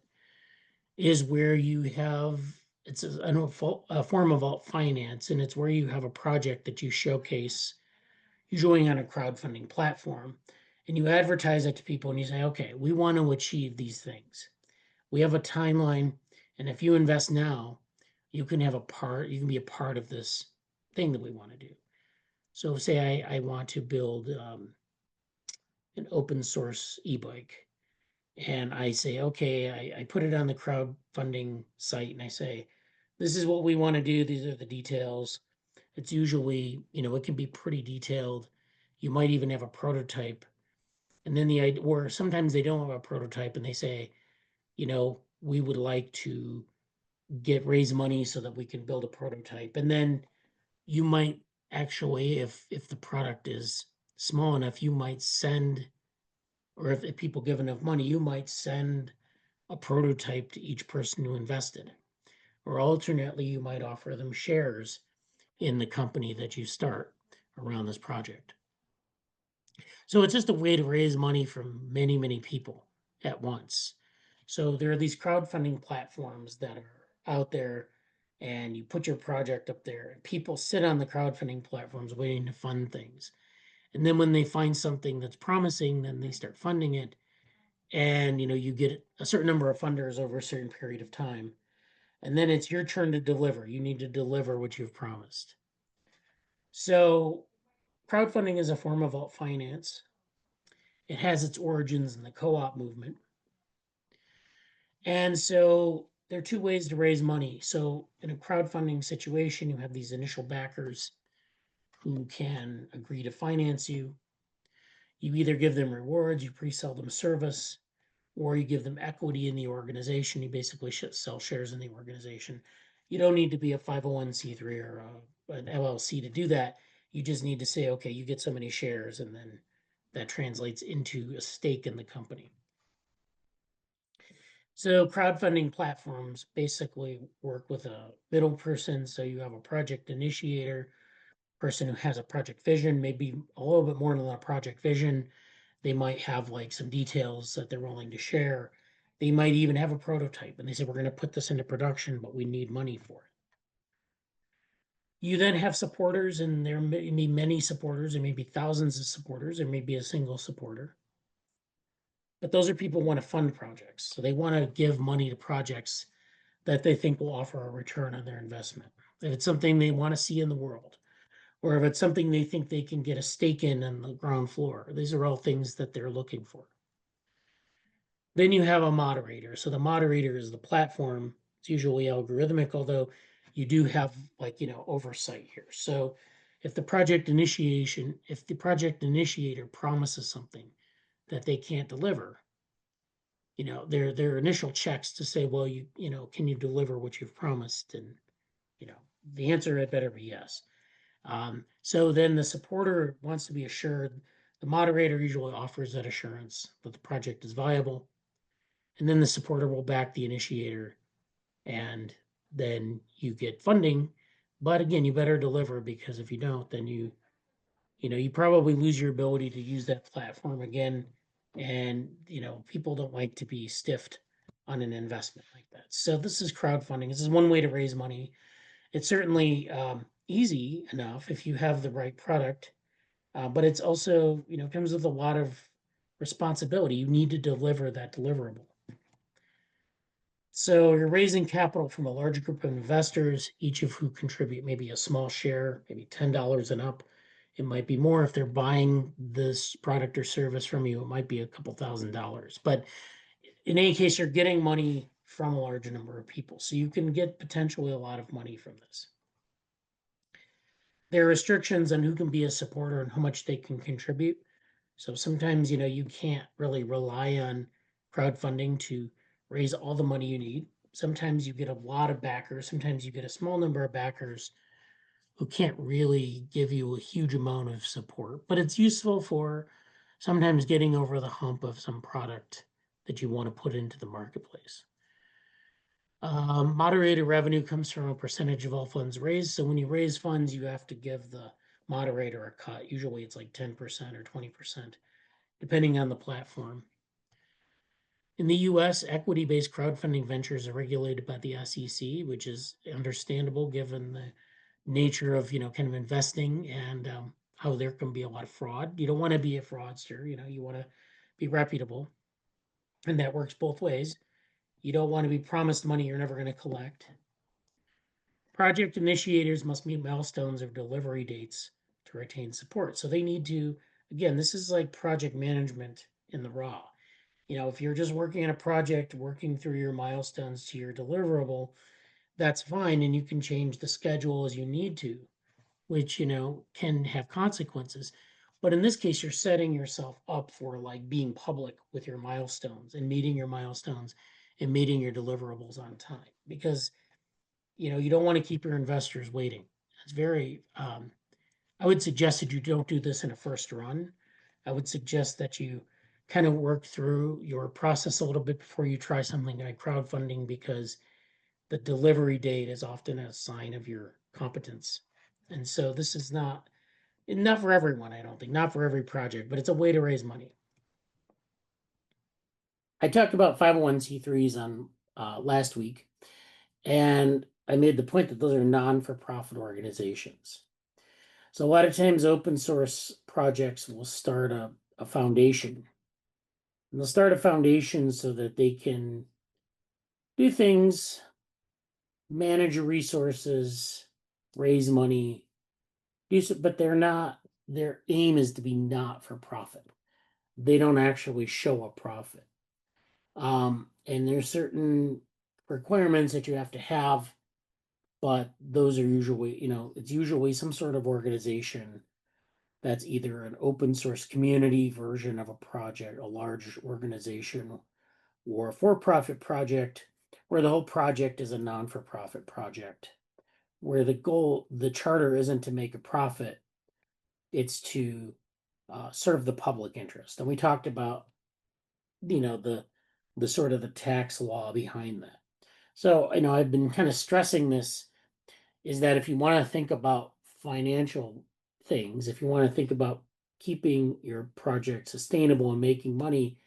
is where you have, it's a form of alt finance, and it's where you have a project that you showcase, usually on a crowdfunding platform, and you advertise it to people and you say, okay, we want to achieve these things. We have a timeline, and if you invest now, you can be a part of this thing that we want to do. So say I want to build an open source e-bike, and I say, okay, I put it on the crowdfunding site and I say, this is what we want to do. These are the details. It's usually, it can be pretty detailed. You might even have a prototype. And then or sometimes they don't have a prototype and they say, we would like to raise money so that we can build a prototype. And then you might actually, if the product is small enough, you might send, or if people give enough money, you might send a prototype to each person who invested. Or alternately, you might offer them shares in the company that you start around this project. So it's just a way to raise money from many, many people at once. So there are these crowdfunding platforms that are out there, and you put your project up there, and people sit on the crowdfunding platforms waiting to fund things. And then when they find something that's promising, then they start funding it. and you get a certain number of funders over a certain period of time, and then it's your turn to deliver. You need to deliver what you've promised. So crowdfunding is a form of alt finance. It has its origins in the co-op movement. And so there are two ways to raise money. So in a crowdfunding situation, you have these initial backers who can agree to finance you. You either give them rewards, you pre-sell them a service, or you give them equity in the organization. You basically sell shares in the organization. You don't need to be a 501c3 or an LLC to do that. You just need to say, okay, you get so many shares, and then that translates into a stake in the company. So crowdfunding platforms basically work with a middle person. So you have a project initiator, person who has a project vision, maybe a little bit more than a project vision. They might have like some details that they're willing to share. They might even have a prototype and they say, we're going to put this into production, but we need money for it. You then have supporters, and there may be many supporters, there may be thousands of supporters, there may be a single supporter. But those are people who want to fund projects. So they want to give money to projects that they think will offer a return on their investment. If it's something they want to see in the world, or if it's something they think they can get a stake in on the ground floor. These are all things that they're looking for. Then you have a moderator. So the moderator is the platform. It's usually algorithmic, although you do have oversight here. So if the project initiator promises something that they can't deliver, their initial checks to say, well, can you deliver what you've promised? And the answer had better be yes. So then the supporter wants to be assured. The moderator usually offers that assurance that the project is viable, and then the supporter will back the initiator, and then you get funding. But again, you better deliver, because if you don't, then you probably lose your ability to use that platform again. And people don't like to be stiffed on an investment like that. So this is crowdfunding. This is one way to raise money. It's certainly easy enough if you have the right product, but it's also comes with a lot of responsibility. You need to deliver that deliverable. So you're raising capital from a large group of investors, each of who contribute maybe a small share, maybe $10 and up. It might be more if they're buying this product or service from you. It might be a couple $1,000s. But in any case, you're getting money from a large number of people. So you can get potentially a lot of money from this. There are restrictions on who can be a supporter and how much they can contribute. So sometimes, you can't really rely on crowdfunding to raise all the money you need. Sometimes you get a lot of backers. Sometimes you get a small number of backers who can't really give you a huge amount of support, but it's useful for sometimes getting over the hump of some product that you want to put into the marketplace. Moderated revenue comes from a percentage of all funds raised. So when you raise funds, you have to give the moderator a cut. Usually it's like 10% or 20%, depending on the platform. In the US, equity-based crowdfunding ventures are regulated by the SEC, which is understandable given the nature of, kind of investing, and how there can be a lot of fraud. You don't want to be a fraudster, you want to be reputable. And that works both ways. You don't want to be promised money you're never going to collect. Project initiators must meet milestones or delivery dates to retain support. So they need to, again, this is like project management in the raw. If you're just working on a project, working through your milestones to your deliverable, that's fine. And you can change the schedule as you need to, which, can have consequences. But in this case, you're setting yourself up for like being public with your milestones and meeting your milestones and meeting your deliverables on time, because you don't want to keep your investors waiting. It's very, I would suggest that you don't do this in a first run. I would suggest that you kind of work through your process a little bit before you try something like crowdfunding, because the delivery date is often a sign of your competence. And so this is not for everyone, I don't think, not for every project, but it's a way to raise money. I talked about 501c3s on last week, and I made the point that those are non-for-profit organizations. So a lot of times open source projects will start a foundation And they'll start a foundation so that they can do things, manage resources, raise money, but they're not, their aim is to be not for profit. They don't actually show a profit. And there's certain requirements that you have to have, but those are usually, it's usually some sort of organization that's either an open source community version of a project, a large organization, or a for-profit project, where the whole project is a non-for-profit project, where the charter isn't to make a profit, it's to serve the public interest. And we talked about, the sort of the tax law behind that. So, I've been kind of stressing this, is that if you want to think about financial things, if you want to think about keeping your project sustainable and making money,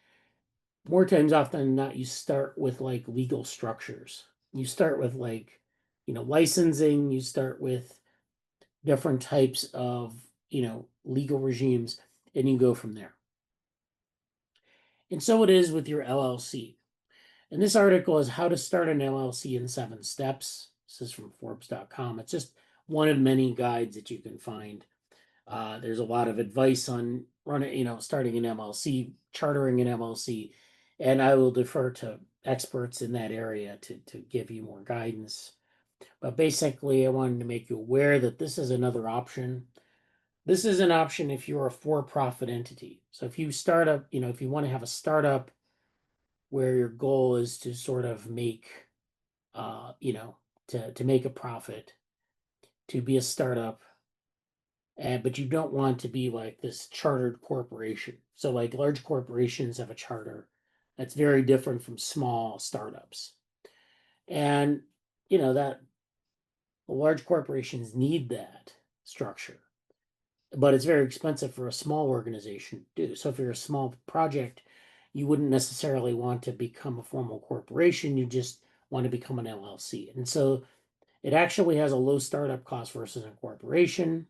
more times often than not, you start with like legal structures. You start with like, licensing, you start with different types of, legal regimes, and you go from there. And so it is with your LLC. And this article is how to start an LLC in 7 steps. This is from Forbes.com. It's just one of many guides that you can find. There's a lot of advice on starting an MLC, chartering an MLC, and I will defer to experts in that area to give you more guidance. But basically, I wanted to make you aware that this is another option. This is an option if you're a for-profit entity. So if you start up, if you want to have a startup where your goal is to sort of make, to make a profit, to be a startup, but you don't want to be like this chartered corporation. So like large corporations have a charter that's very different from small startups. And that large corporations need that structure, but it's very expensive for a small organization to do. So if you're a small project, you wouldn't necessarily want to become a formal corporation. You just want to become an LLC. And so it actually has a low startup cost versus a corporation.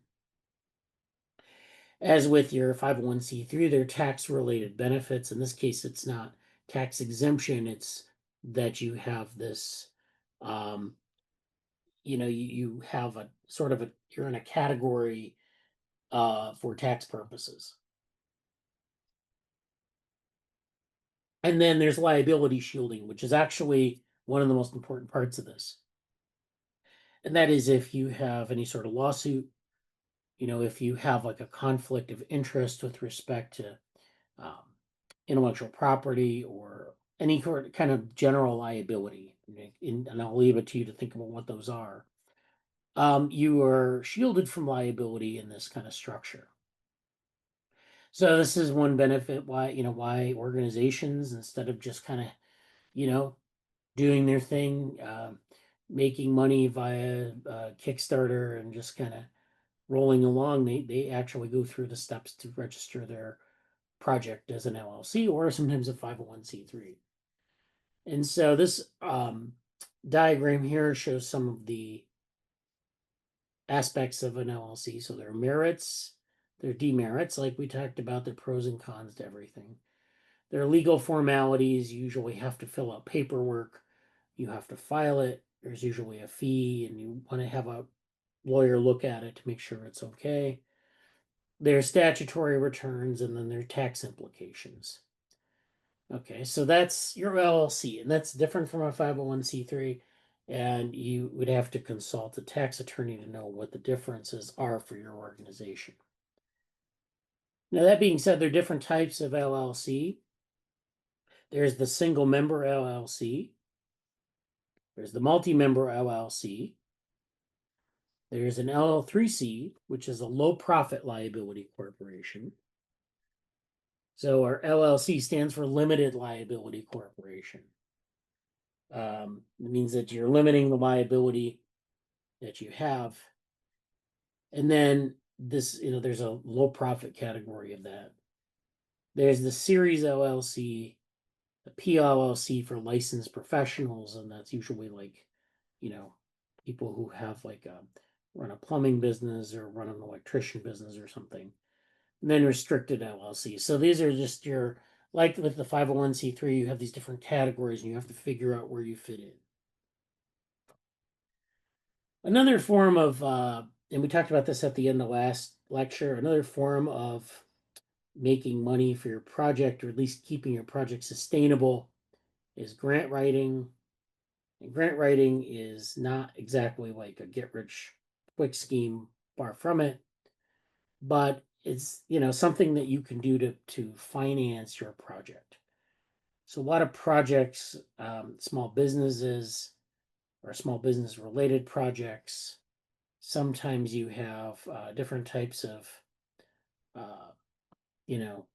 As with your 501c3, they're tax related benefits. In this case, it's not tax exemption, it's that you have this, you have a sort of you're in a category for tax purposes. And then there's liability shielding, which is actually one of the most important parts of this. And that is if you have any sort of lawsuit, if you have like a conflict of interest with respect to um, intellectual property or any kind of general liability, and I'll leave it to you to think about what those are. You are shielded from liability in this kind of structure. So this is one benefit why organizations, instead of just kind of, doing their thing, making money via Kickstarter and just kind of rolling along, they actually go through the steps to register their project as an LLC or sometimes a 501c3. And so this diagram here shows some of the aspects of an LLC. So there are merits, there are demerits, like we talked about, the pros and cons to everything. There are legal formalities. You usually have to fill out paperwork. You have to file it. There's usually a fee, and you want to have a lawyer look at it to make sure it's okay. There's statutory returns, and then there are tax implications. Okay, so that's your LLC, and that's different from a 501c3, and you would have to consult a tax attorney to know what the differences are for your organization. Now, that being said, there are different types of LLC. There's the single member LLC. There's the multi-member LLC. There's an LL3C, which is a low profit liability corporation. So our LLC stands for limited liability corporation. It means that you're limiting the liability that you have. And then this, there's a low profit category of that. There's the series LLC, the PLLC for licensed professionals, and that's usually like, people who have like run a plumbing business or run an electrician business or something. And then restricted LLC. So these are just your like with the 501(c)(3), you have these different categories and you have to figure out where you fit in. Another form of, and we talked about this at the end of last lecture, another form of making money for your project, or at least keeping your project sustainable, is grant writing. And grant writing is not exactly like a get rich quick scheme, far from it, but it's, something that you can do to finance your project. So a lot of projects, small businesses or small business related projects, sometimes you have different types of, uh, you know,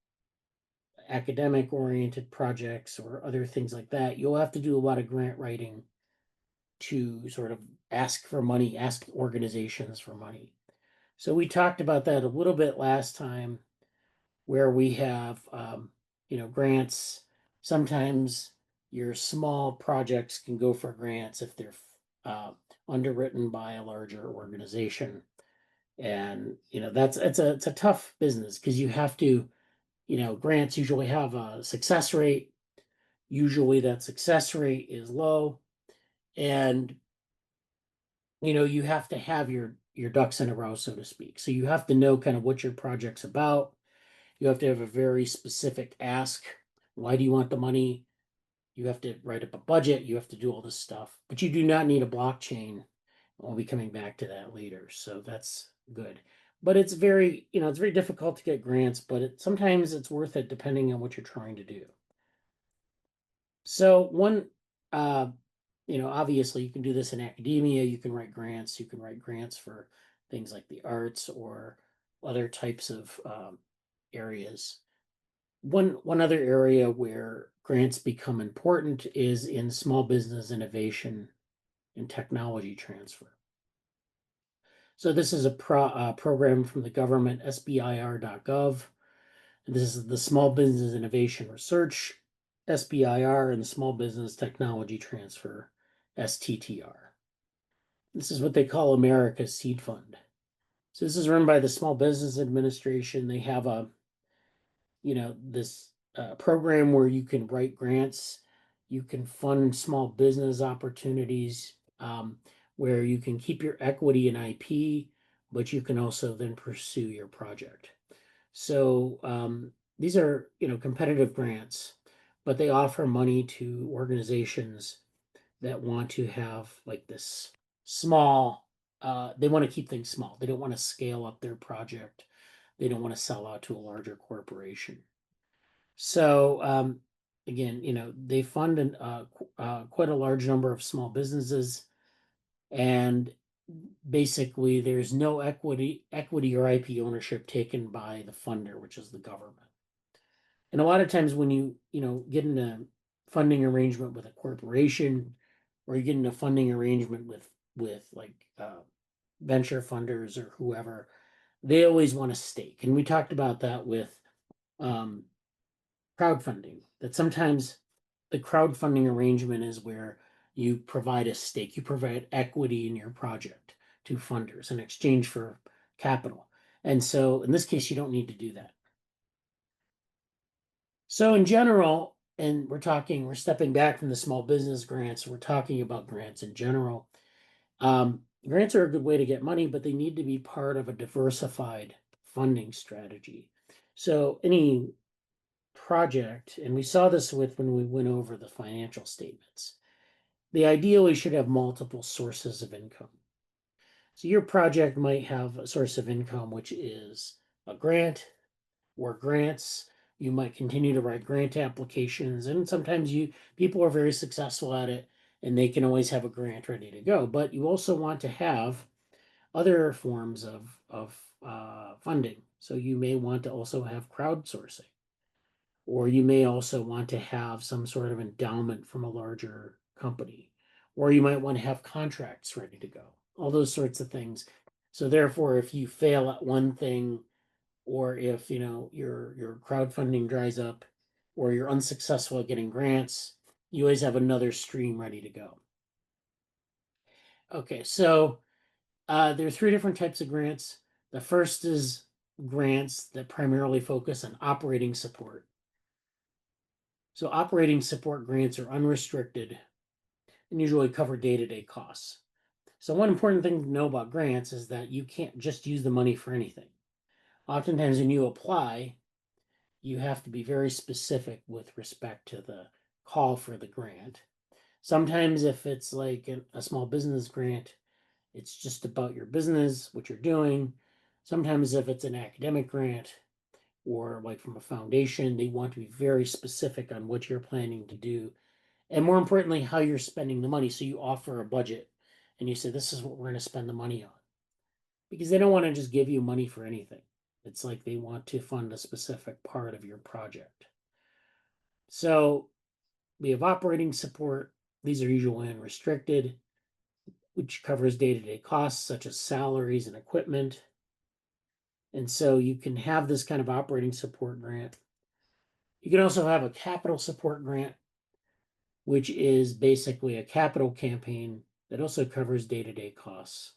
academic oriented projects or other things like that. You'll have to do a lot of grant writing to sort of ask for money, ask organizations for money. So we talked about that a little bit last time, where we have, grants. Sometimes your small projects can go for grants if they're uh, underwritten by a larger organization. And it's a tough business because you have to, grants usually have a success rate. Usually that success rate is low, and you have to have your ducks in a row, so to speak. So you have to know kind of what your project's about. You have to have a very specific ask. Why do you want the money? You have to write up a budget. You have to do all this stuff, but you do not need a blockchain. I'll be coming back to that later, so that's good. But it's very difficult to get grants, but sometimes it's worth it depending on what you're trying to do. So uh, obviously you can do this in academia. You can write grants. You can write grants for things like the arts or other types of areas. One other area where grants become important is in small business innovation and technology transfer. So this is a program from the government, sbir.gov. This is the Small Business Innovation Research, SBIR, and the Small Business Technology Transfer, STTR. This is what they call America's Seed Fund. So this is run by the Small Business Administration. They have this program where you can write grants, you can fund small business opportunities, where you can keep your equity in IP, but you can also then pursue your project. So these are competitive grants, but they offer money to organizations that want to have like this small. They want to keep things small. They don't want to scale up their project. They don't want to sell out to a larger corporation. So again, they fund quite a large number of small businesses, and basically there's no equity or IP ownership taken by the funder, which is the government. And a lot of times when you get in a funding arrangement with a corporation, or you get in a funding arrangement with like venture funders or whoever, they always want a stake. And we talked about that with um, crowdfunding, that sometimes the crowdfunding arrangement is where you provide a stake, you provide equity in your project to funders in exchange for capital. And so in this case, you don't need to do that. So in general, and we're stepping back from the small business grants, we're talking about grants in general. Grants are a good way to get money, but they need to be part of a diversified funding strategy. So any project, and we saw this when we went over the financial statements, they ideally should have multiple sources of income. So your project might have a source of income, which is a grant or grants. You might continue to write grant applications, and sometimes people are very successful at it, and they can always have a grant ready to go. But you also want to have other forms of funding. So you may want to also have crowdsourcing, or you may also want to have some sort of endowment from a larger company, or you might want to have contracts ready to go, all those sorts of things. So therefore, if you fail at one thing, or if your crowdfunding dries up, or you're unsuccessful at getting grants, you always have another stream ready to go. Okay, so there are three different types of grants. The first is grants that primarily focus on operating support. So operating support grants are unrestricted and usually cover day-to-day costs. So one important thing to know about grants is that you can't just use the money for anything. Oftentimes when you apply, you have to be very specific with respect to the call for the grant. Sometimes if it's like a small business grant, it's just about your business, what you're doing. Sometimes if it's an academic grant or like from a foundation, they want to be very specific on what you're planning to do. And more importantly, how you're spending the money. So you offer a budget and you say, this is what we're going to spend the money on. Because they don't want to just give you money for anything. It's like they want to fund a specific part of your project. So we have operating support. These are usually unrestricted, which covers day-to-day costs such as salaries and equipment. And so you can have this kind of operating support grant. You can also have a capital support grant, which is basically a capital campaign that also covers day-to-day costs.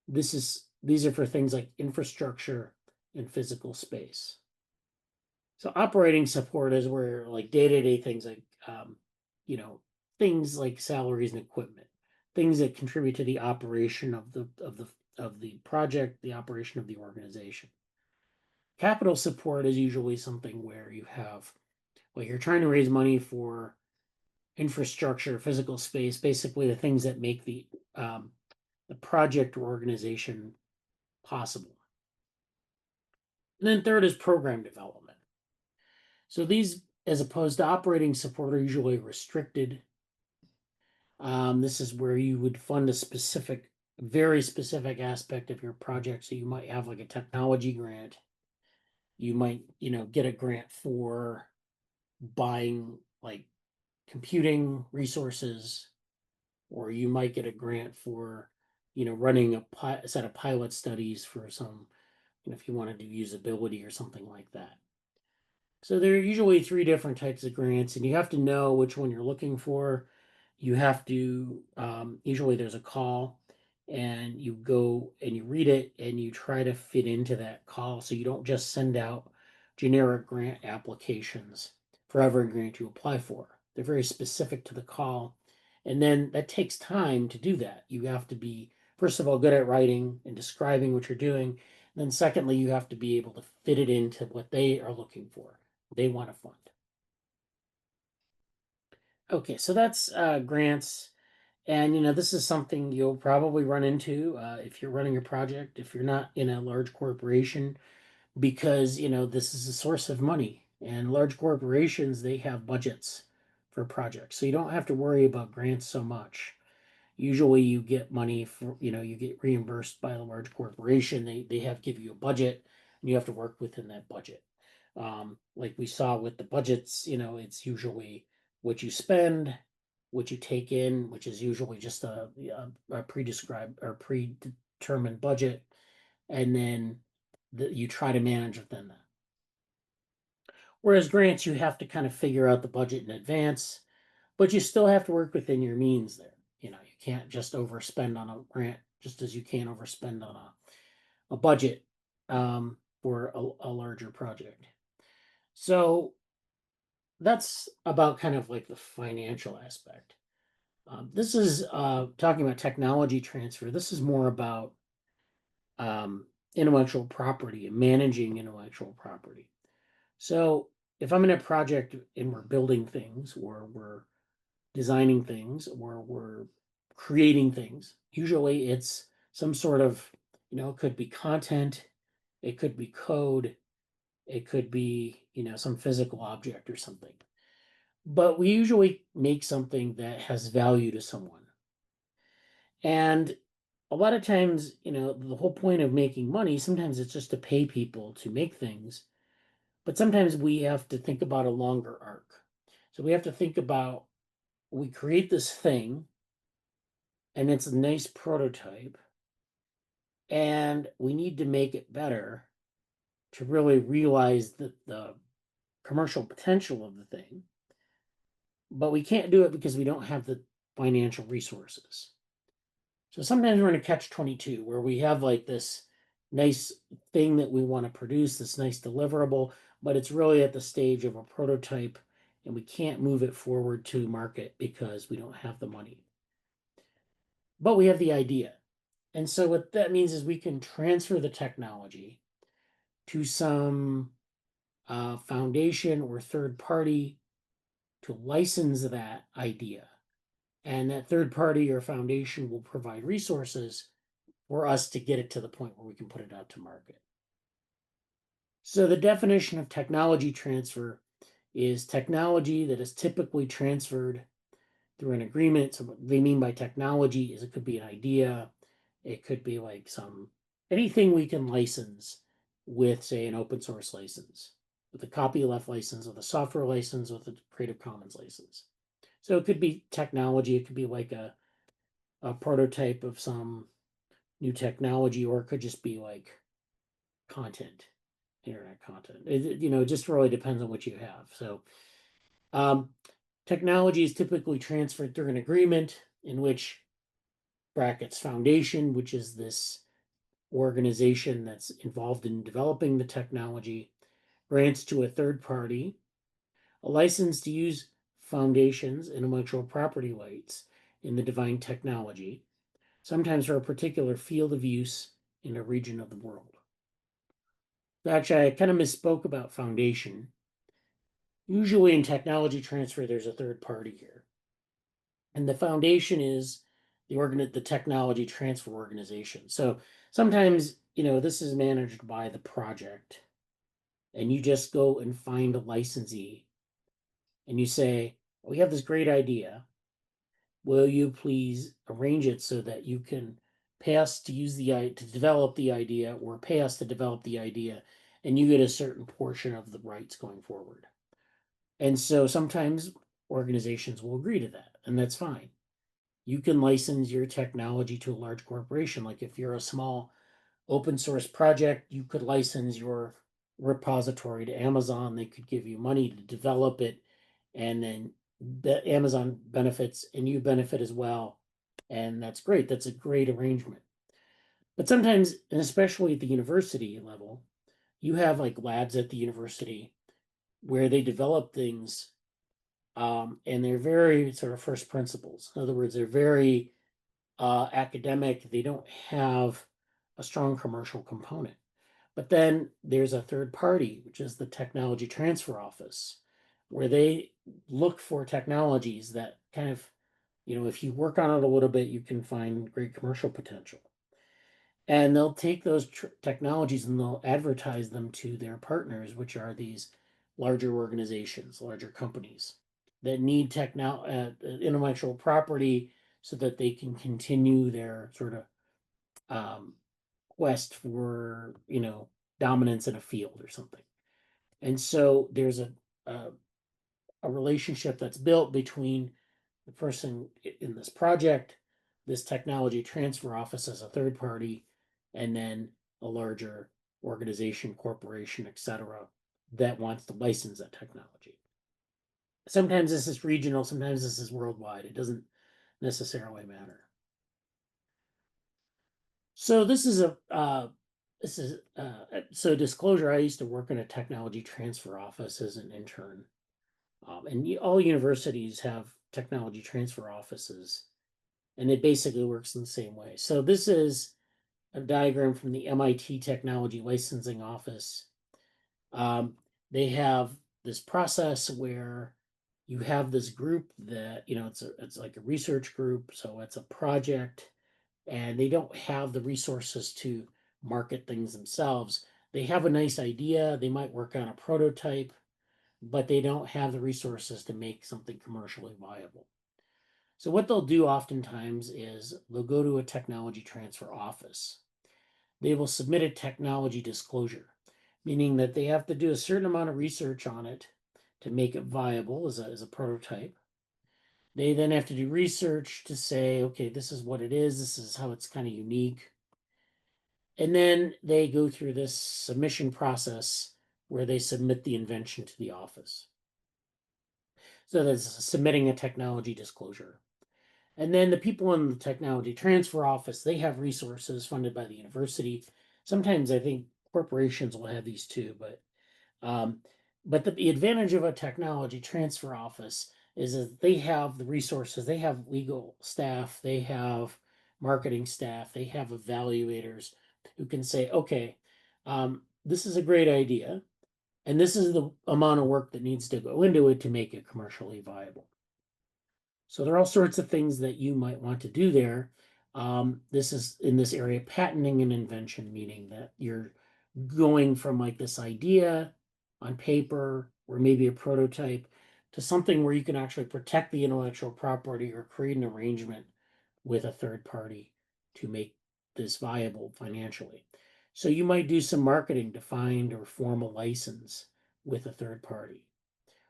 These are for things like infrastructure and physical space. So operating support is where like day-to-day things like things like salaries and equipment, things that contribute to the operation of the project, the operation of the organization. Capital support is usually something where you have, well, you're trying to raise money for infrastructure, physical space, basically the things that make the project or organization possible. And then third is program development. So these, as opposed to operating support, are usually restricted. This is where you would fund a specific, very specific aspect of your project. So you might have like a technology grant. You might, get a grant for buying like computing resources, or you might get a grant for, running a set of pilot studies for some, if you want to do usability or something like that. So there are usually three different types of grants, and you have to know which one you're looking for. You have to, usually there's a call, and you go and you read it and you try to fit into that call. So you don't just send out generic grant applications for every grant you apply for. They're very specific to the call. And then that takes time to do that. You have to be, first of all, good at writing and describing what you're doing. And then secondly, you have to be able to fit it into what they are looking for. They want to fund. Okay, so that's grants. And this is something you'll probably run into if you're running a project, if you're not in a large corporation, because this is a source of money. And large corporations, they have budgets for projects. So you don't have to worry about grants so much. Usually you get money for, you get reimbursed by a large corporation. They have give you a budget and you have to work within that budget. Like we saw with the budgets, it's usually what you spend, what you take in, which is usually just a pre-described or predetermined budget, and then you try to manage within that. Whereas grants, you have to kind of figure out the budget in advance, but you still have to work within your means there. You can't just overspend on a grant, just as you can't overspend on a budget for a larger project. So that's about kind of like the financial aspect. This is talking about technology transfer. This is more about intellectual property and managing intellectual property. So if I'm in a project and we're building things, or we're designing things, or we're creating things, usually it's some sort of, it could be content, it could be code, it could be, some physical object or something. But we usually make something that has value to someone. And a lot of times, the whole point of making money, sometimes it's just to pay people to make things. But sometimes we have to think about a longer arc. So we have to think about, we create this thing and it's a nice prototype, and we need to make it better to really realize the commercial potential of the thing. But we can't do it because we don't have the financial resources. So sometimes we're in a catch-22 where we have like this nice thing that we want to produce, this nice deliverable, but it's really at the stage of a prototype, and we can't move it forward to market because we don't have the money. But we have the idea. And so what that means is we can transfer the technology to some foundation or third party to license that idea. And that third party or foundation will provide resources for us to get it to the point where we can put it out to market. So the definition of technology transfer is technology that is typically transferred through an agreement. So what they mean by technology is it could be an idea, it could be like anything we can license with, say, an open source license, with a copyleft license, with a software license, with a Creative Commons license. So it could be technology, it could be like a prototype of some new technology, or it could just be like content, internet content. It just really depends on what you have. So technology is typically transferred through an agreement in which brackets foundation, which is this organization that's involved in developing the technology, grants to a third party a license to use foundations intellectual property rights in the divine technology, sometimes for a particular field of use in a region of the world. Actually, I kind of misspoke about foundation. Usually in technology transfer, there's a third party here. And the foundation is the technology transfer organization. So sometimes, this is managed by the project. And you just go and find a licensee and you say, we have this great idea. Will you please arrange it so that you can pay us to develop the idea, or pay us to develop the idea, and you get a certain portion of the rights going forward. And so sometimes organizations will agree to that, and that's fine. You can license your technology to a large corporation. Like if you're a small open source project, you could license your repository to Amazon. They could give you money to develop it, and then Amazon benefits and you benefit as well. And that's great. That's a great arrangement. But sometimes, and especially at the university level, you have like labs at the university where they develop things, and they're very sort of first principles. In other words, they're very academic. They don't have a strong commercial component. But then there's a third party, which is the Technology Transfer Office, where they look for technologies that kind of, if you work on it a little bit, you can find great commercial potential. And they'll take those technologies and they'll advertise them to their partners, which are these larger organizations, larger companies that need intellectual property so that they can continue their sort of quest for, dominance in a field or something. And so there's a relationship that's built between the person in this project, this technology transfer office as a third party, and then a larger organization, corporation, etc., that wants to license that technology. Sometimes this is regional, sometimes this is worldwide. It doesn't necessarily matter. So so disclosure. I used to work in a technology transfer office as an intern, and all universities have technology transfer offices, and it basically works in the same way. So this is a diagram from the MIT Technology Licensing Office. They have this process where you have this group that, it's like a research group, so it's a project, and they don't have the resources to market things themselves. They have a nice idea, they might work on a prototype, but they don't have the resources to make something commercially viable. So what they'll do oftentimes is they'll go to a technology transfer office. They will submit a technology disclosure, meaning that they have to do a certain amount of research on it to make it viable as a prototype. They then have to do research to say, okay, this is what it is, this is how it's kind of unique. And then they go through this submission process where they submit the invention to the office. So that's submitting a technology disclosure. And then the people in the technology transfer office, they have resources funded by the university. Sometimes I think corporations will have these too, but but the advantage of a technology transfer office is that they have the resources, they have legal staff, they have marketing staff, they have evaluators who can say, okay, this is a great idea, and this is the amount of work that needs to go into it to make it commercially viable. So there are all sorts of things that you might want to do there. This is in this area, patenting an invention, meaning that you're going from like this idea on paper or maybe a prototype to something where you can actually protect the intellectual property or create an arrangement with a third party to make this viable financially. So you might do some marketing to find or form a license with a third party.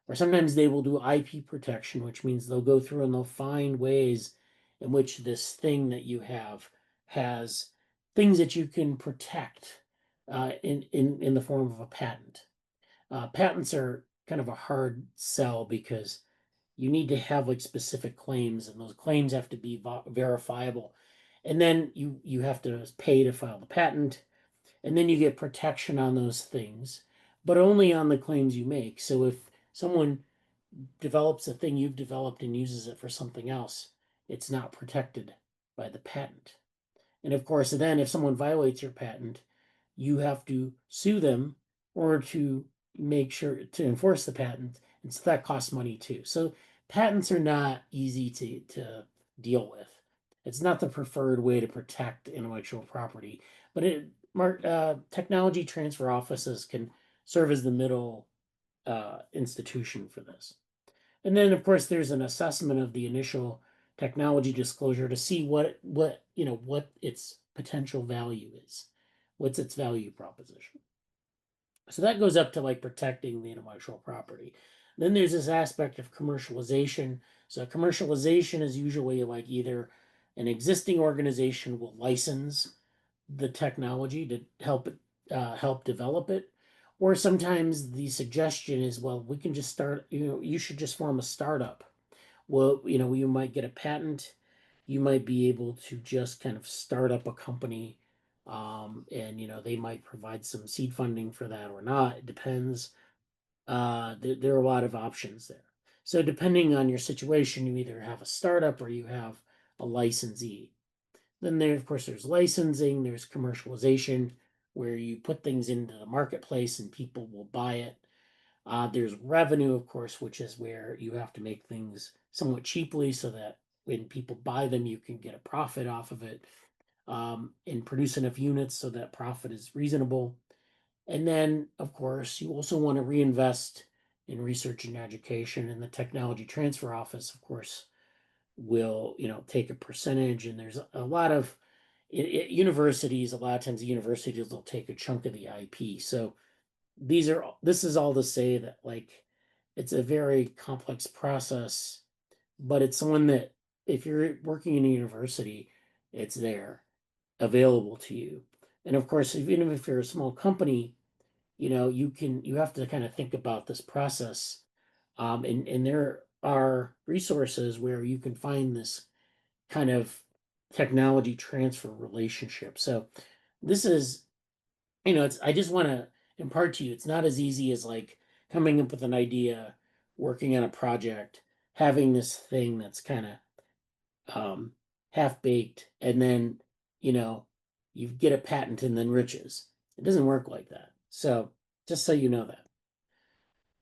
Or sometimes they will do IP protection, which means they'll go through and they'll find ways in which this thing that you have has things that you can protect in the form of a patent. Patents are kind of a hard sell because you need to have like specific claims, and those claims have to be verifiable. And then you have to pay to file the patent, and then you get protection on those things, but only on the claims you make. So if someone develops a thing you've developed and uses it for something else, it's not protected by the patent. And of course, then if someone violates your patent, you have to sue them or to make sure to enforce the patent. And so that costs money too. So patents are not easy to deal with. It's not the preferred way to protect intellectual property, but technology transfer offices can serve as the middle institution for this. And then, of course, there's an assessment of the initial technology disclosure to see what its potential value is. What's its value proposition? So that goes up to like protecting the intellectual property. Then there's this aspect of commercialization. So commercialization is usually like either an existing organization will license the technology to help develop it, or sometimes the suggestion is, well, we can just start. You should just form a startup. Well, you might get a patent. You might be able to just kind of start up a company, and they might provide some seed funding for that or not. It depends. There are a lot of options there. So depending on your situation, you either have a startup or you have a licensee. Then of course, there's licensing, there's commercialization, where you put things into the marketplace and people will buy it. There's revenue, of course, which is where you have to make things somewhat cheaply so that when people buy them, you can get a profit off of it, and produce enough units so that profit is reasonable. And then, of course, you also want to reinvest in research and education, and the technology transfer office, of course, will take a percentage. And there's a lot of universities, a lot of times the universities will take a chunk of the IP. So this is all to say that like it's a very complex process, but it's one that if you're working in a university, it's there available to you. And of course, even if you're a small company, you have to kind of think about this process. And there are resources where you can find this kind of technology transfer relationship. So this is, I just want to impart to you, it's not as easy as like coming up with an idea, working on a project, having this thing that's kind of half baked, and then, you know, you get a patent and then riches. It doesn't work like that. So just so you know that.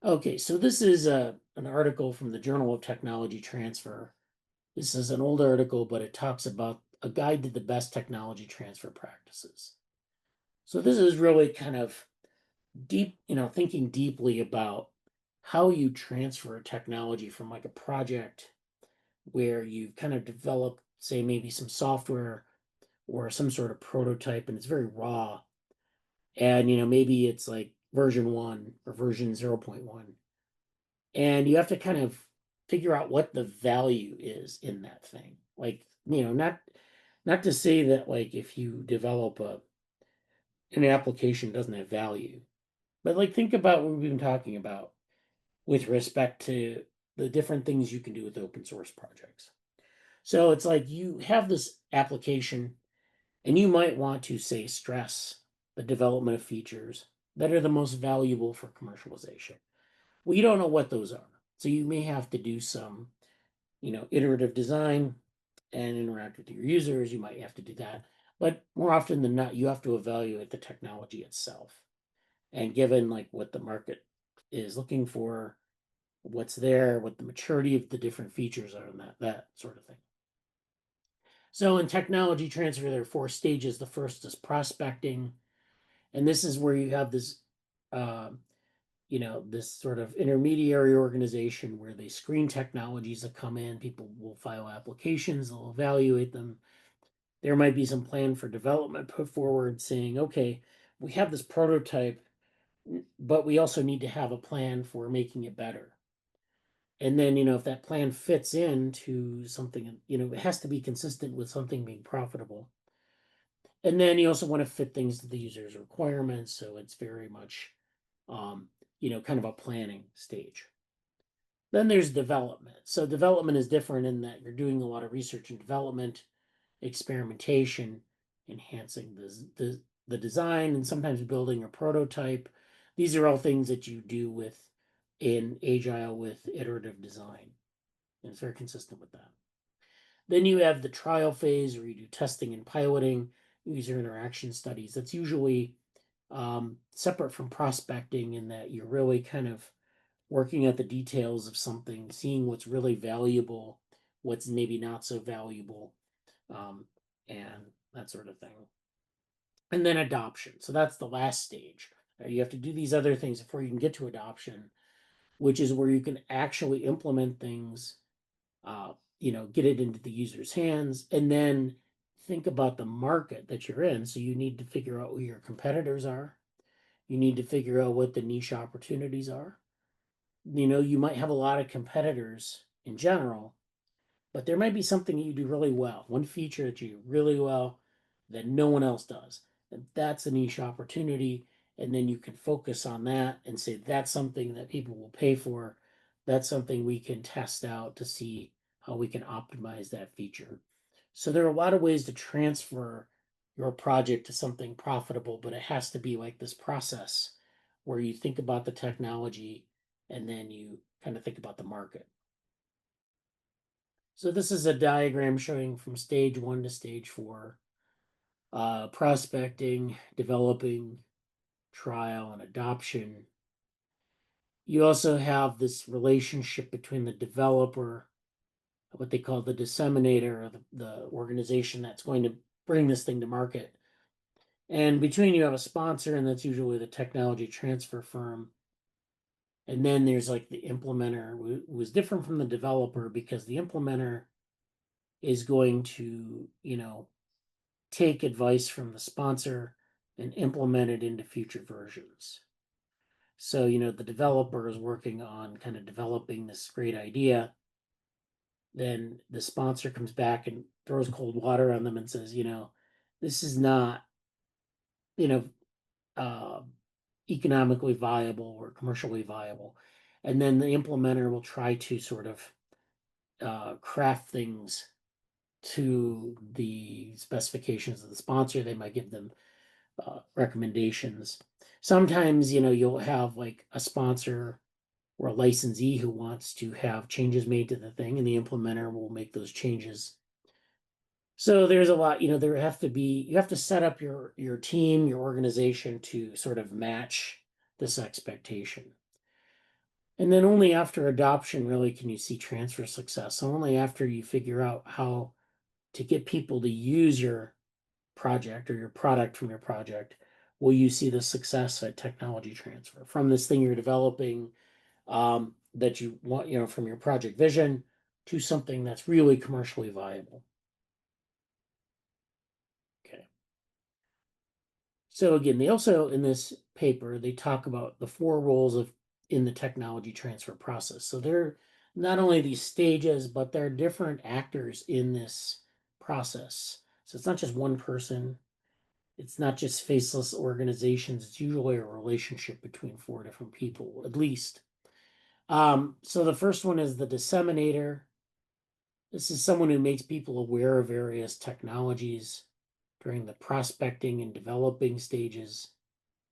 Okay, so this is an article from the Journal of Technology Transfer. This is an old article, but it talks about a guide to the best technology transfer practices. So this is really kind of deep, thinking deeply about how you transfer technology from like a project where you kind of develop, say, maybe some software or some sort of prototype and it's very raw. And, maybe it's like version 1 or version 0.1. And you have to kind of figure out what the value is in that thing. Like, not to say that like if you develop an application doesn't have value, but like think about what we've been talking about with respect to the different things you can do with open source projects. So it's like you have this application and you might want to say stress the development of features that are the most valuable for commercialization. Well, you don't know what those are. So you may have to do some, iterative design and interact with your users. You might have to do that. But more often than not, you have to evaluate the technology itself. And given like what the market is looking for, what's there, what the maturity of the different features are, and that sort of thing. So in technology transfer, there are 4 stages. The first is prospecting, and this is where you have this, this sort of intermediary organization where they screen technologies that come in. People will file applications, they'll evaluate them. There might be some plan for development put forward saying, okay, we have this prototype, but we also need to have a plan for making it better. And then, if that plan fits into something, it has to be consistent with something being profitable. And then you also want to fit things to the user's requirements. So it's very much, kind of a planning stage. Then there's development. So development is different in that you're doing a lot of research and development, experimentation, enhancing the design, and sometimes building a prototype. These are all things that you do in Agile with iterative design. And it's very consistent with that. Then you have the trial phase where you do testing and piloting, user interaction studies. That's usually separate from prospecting in that you're really kind of working at the details of something, seeing what's really valuable, what's maybe not so valuable, and that sort of thing. And then adoption. So that's the last stage. You have to do these other things before you can get to adoption, which is where you can actually implement things, get it into the user's hands, and then think about the market that you're in. So you need to figure out who your competitors are. You need to figure out what the niche opportunities are. You might have a lot of competitors in general, but there might be something you do really well, one feature that you do really well that no one else does. And that's a niche opportunity. And then you can focus on that and say, that's something that people will pay for. That's something we can test out to see how we can optimize that feature. So there are a lot of ways to transfer your project to something profitable, but it has to be like this process where you think about the technology and then you kind of think about the market. So this is a diagram showing from stage 1 to stage 4, prospecting, developing, trial, and adoption. You also have this relationship between the developer, what they call the disseminator, or the organization that's going to bring this thing to market. And between you have a sponsor, and that's usually the technology transfer firm. And then there's like the implementer, who was different from the developer because the implementer is going to, take advice from the sponsor and implement it into future versions. So, the developer is working on kind of developing this great idea. Then the sponsor comes back and throws cold water on them and says, this is not, you know, uh, economically viable or commercially viable. And then the implementer will try to sort of craft things to the specifications of the sponsor. They might give them recommendations. Sometimes, you'll have like a sponsor or a licensee who wants to have changes made to the thing, and the implementer will make those changes. So there's a lot, you have to set up your team, your organization to sort of match this expectation. And then only after adoption really can you see transfer success. So only after you figure out how to get people to use your project or your product from your project will you see the success at technology transfer from this thing you're developing, that you want, from your project vision to something that's really commercially viable. Okay. So again, they also in this paper they talk about the 4 roles in the technology transfer process. So they're not only these stages, but they're different actors in this process. So it's not just one person. It's not just faceless organizations. It's usually a relationship between 4 different people, at least. So the first one is the disseminator. This is someone who makes people aware of various technologies during the prospecting and developing stages.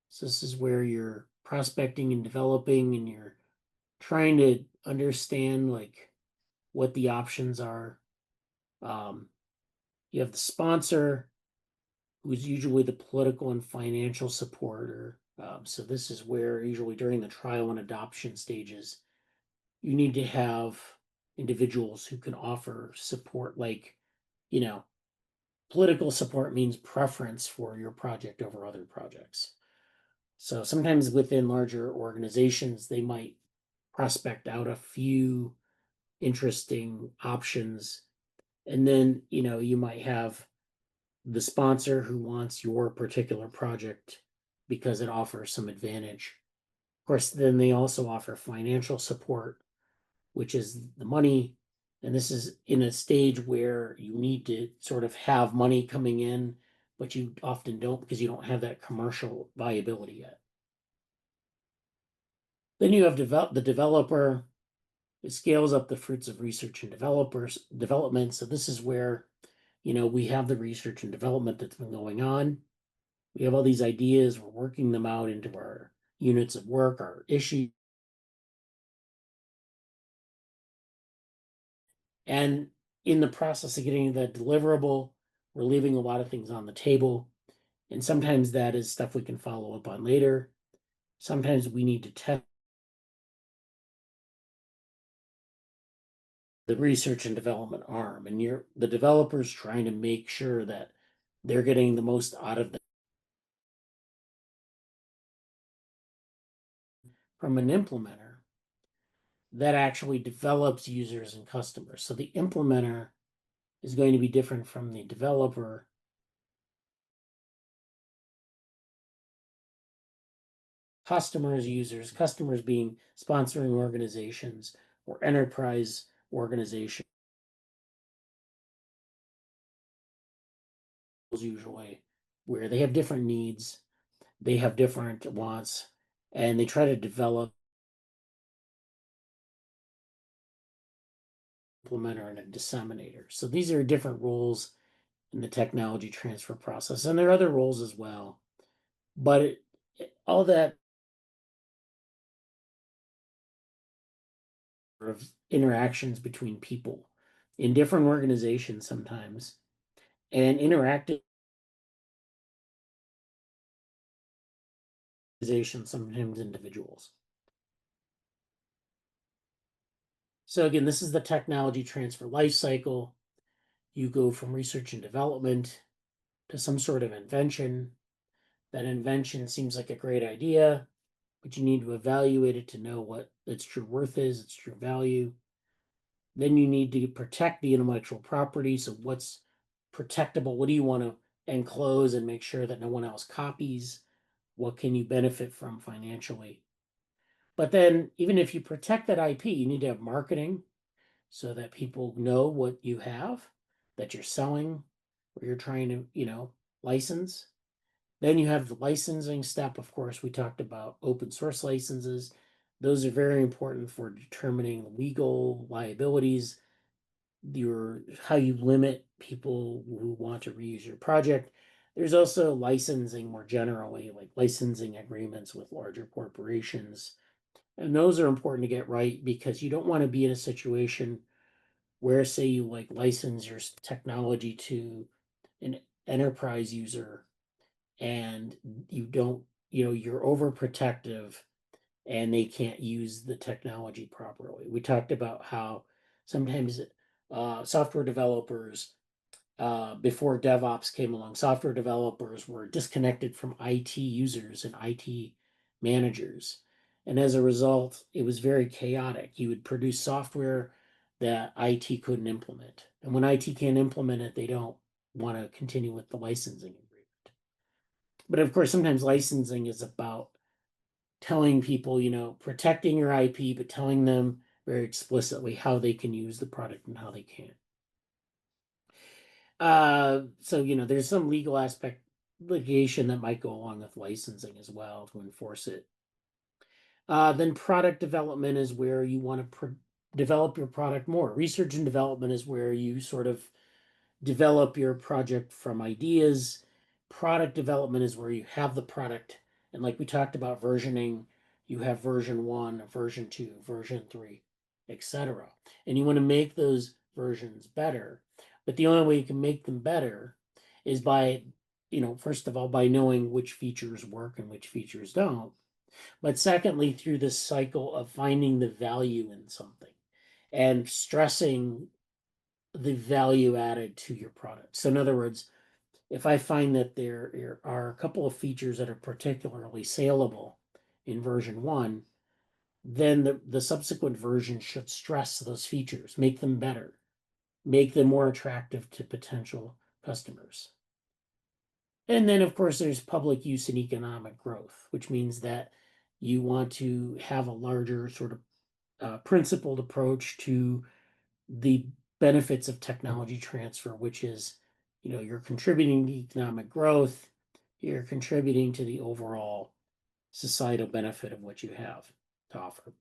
So this is where you're prospecting and developing and you're trying to understand like what the options are. Um, you have the sponsor, who's usually the political and financial supporter. So this is where usually during the trial and adoption stages, you need to have individuals who can offer support, like, you know, political support means preference for your project over other projects. So sometimes within larger organizations, they might prospect out a few interesting options. And then, you might have the sponsor who wants your particular project because it offers some advantage. Of course, then they also offer financial support, which is the money. And this is in a stage where you need to sort of have money coming in, but you often don't because you don't have that commercial viability yet. Then you have the developer. It scales up the fruits of research and development. So this is where, we have the research and development that's been going on. We have all these ideas, we're working them out into our units of work, our issues. And in the process of getting that deliverable, we're leaving a lot of things on the table. And sometimes that is stuff we can follow up on later. Sometimes we need to test the research and development arm, and the developers trying to make sure that they're getting the most out of them. From an implementer that actually develops users and customers. So the implementer is going to be different from the developer. Customers being sponsoring organizations or enterprise organizations usually, where they have different needs, they have different wants, and they try to develop implementer and a disseminator. So these are different roles in the technology transfer process, and there are other roles as well. But all that of interactions between people in different organizations sometimes, and interacting organizations, sometimes individuals. So again, this is the technology transfer life cycle. You go from research and development to some sort of invention. That invention seems like a great idea, but you need to evaluate it to know what its true worth is, its true value. Then you need to protect the intellectual property. So what's protectable? What do you want to enclose and make sure that no one else copies? What can you benefit from financially? But then even if you protect that IP, you need to have marketing so that people know what you have, that you're selling, or you're trying to, license. Then you have the licensing step. Of course, we talked about open source licenses. Those are very important for determining legal liabilities, how you limit people who want to reuse your project. There's also licensing more generally, like licensing agreements with larger corporations. And those are important to get right because you don't want to be in a situation where, say, you like license your technology to an enterprise user and you don't, you're overprotective and they can't use the technology properly. We talked about how sometimes software developers, before DevOps came along, software developers were disconnected from IT users and IT managers. And as a result, it was very chaotic. You would produce software that IT couldn't implement. And when IT can't implement it, they don't want to continue with the licensing agreement. But of course, sometimes licensing is about telling people, protecting your IP, but telling them very explicitly how they can use the product and how they can't. So, there's some legal aspect litigation that might go along with licensing as well to enforce it. Then product development is where you want to develop your product more. Research and development is where you sort of develop your project from ideas. Product development is where you have the product. And like we talked about versioning, you have version 1, version 2, version 3, etc. And you want to make those versions better. But the only way you can make them better is by, first of all, by knowing which features work and which features don't. But secondly, through this cycle of finding the value in something and stressing the value added to your product. So in other words, if I find that there are a couple of features that are particularly saleable in version 1, then the subsequent version should stress those features, make them better, make them more attractive to potential customers. And then, of course, there's public use and economic growth, which means that you want to have a larger sort of principled approach to the benefits of technology transfer, which is, you're contributing to economic growth, you're contributing to the overall societal benefit of what you have to offer.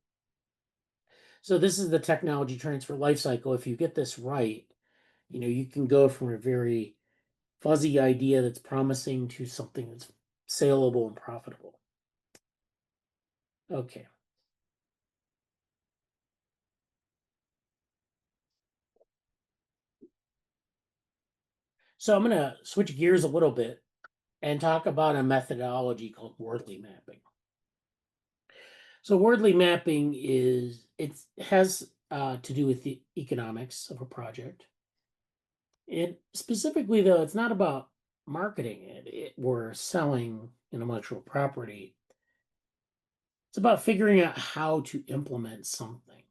So this is the technology transfer life cycle. If you get this right, you can go from a very fuzzy idea that's promising to something that's saleable and profitable. Okay. So I'm going to switch gears a little bit and talk about a methodology called wordly mapping. So wordly mapping it has to do with the economics of a project. It specifically, though, it's not about marketing it or selling intellectual property. It's about figuring out how to implement something.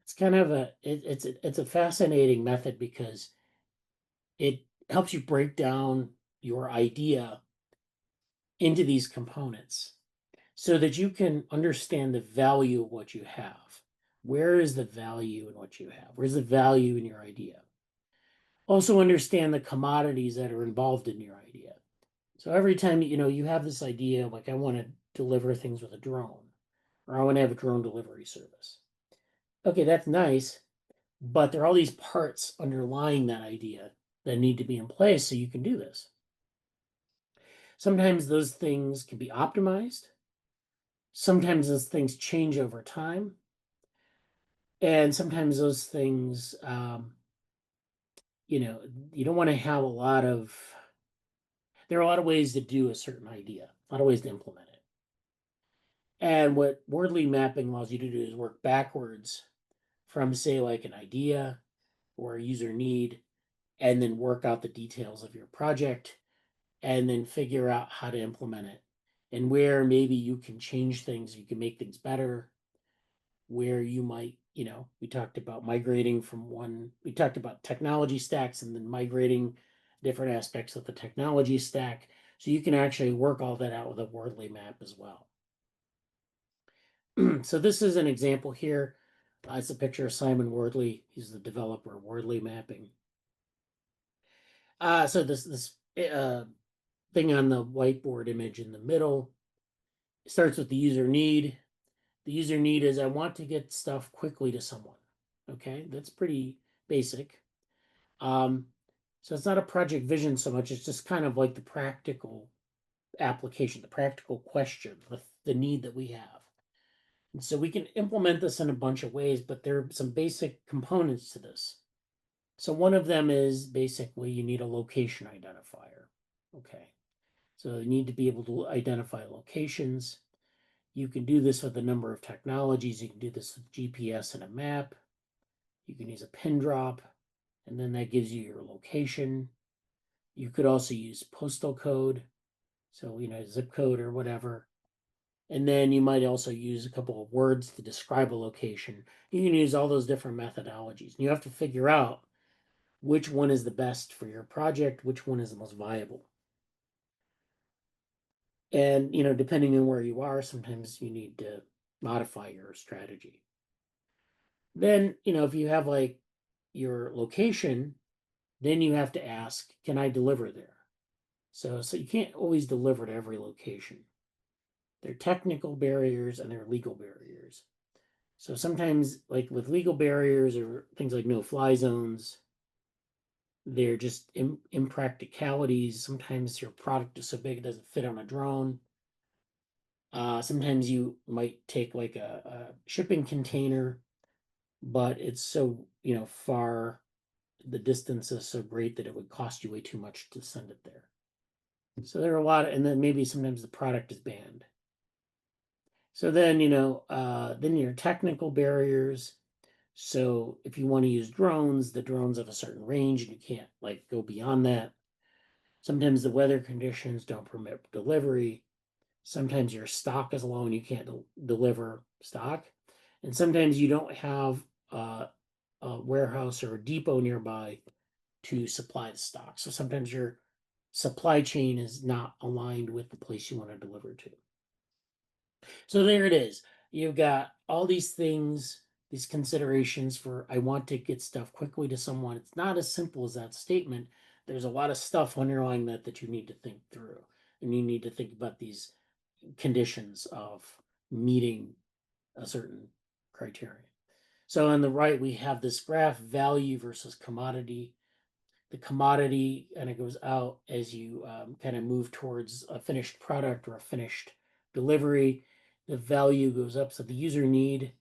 It's kind of it's a fascinating method because it helps you break down your idea into these components so that you can understand the value of what you have. Where is the value in what you have? Where's the value in your idea? Also understand the commodities that are involved in your idea. So every time you have this idea, like I want to deliver things with a drone, or I want to have a drone delivery service. Okay, that's nice, but there are all these parts underlying that idea that need to be in place so you can do this. Sometimes those things can be optimized. Sometimes those things change over time. And sometimes those things, you don't want to have there are a lot of ways to do a certain idea, a lot of ways to implement it. And what wordly mapping allows you to do is work backwards from, say, like an idea or a user need, and then work out the details of your project, and then figure out how to implement it and where maybe you can change things, you can make things better, where you might, we talked about we talked about technology stacks and then migrating different aspects of the technology stack. So you can actually work all that out with a wordly map as well. So this is an example here. It's a picture of Simon Wardley. He's the developer of wordly mapping. So this thing on the whiteboard image in the middle starts with the user need. The user need is I want to get stuff quickly to someone. Okay, that's pretty basic. So it's not a project vision so much, it's just kind of like the practical application, the practical question, the need that we have. And so we can implement this in a bunch of ways, but there are some basic components to this. So one of them is basically you need a location identifier. Okay, so you need to be able to identify locations. You can do this with a number of technologies. You can do this with GPS and a map. You can use a pin drop, and then that gives you your location. You could also use postal code, so zip code or whatever. And then you might also use a couple of words to describe a location. You can use all those different methodologies. You have to figure out which one is the best for your project, which one is the most viable. And depending on where you are, sometimes you need to modify your strategy. Then, if you have like your location, then you have to ask, can I deliver there? So you can't always deliver to every location. There are technical barriers and there are legal barriers. So sometimes, like with legal barriers or things like no-fly zones, they're just impracticalities. Sometimes your product is so big it doesn't fit on a drone. Sometimes you might take like a shipping container, but it's so, far, the distance is so great that it would cost you way too much to send it there. So there are a lot and then maybe sometimes the product is banned. So then, then your technical barriers. So if you want to use drones, the drones have a certain range and you can't like go beyond that. Sometimes the weather conditions don't permit delivery. Sometimes your stock is low and you can't deliver stock. And sometimes you don't have a warehouse or a depot nearby to supply the stock. So sometimes your supply chain is not aligned with the place you want to deliver to. So there it is. You've got all these things, these considerations for I want to get stuff quickly to someone. It's not as simple as that statement. There's a lot of stuff underlying that you need to think through. And you need to think about these conditions of meeting a certain criteria. So on the right, we have this graph, value versus commodity. The commodity kind of goes out as you kind of move towards a finished product or a finished delivery. The value goes up. So the user need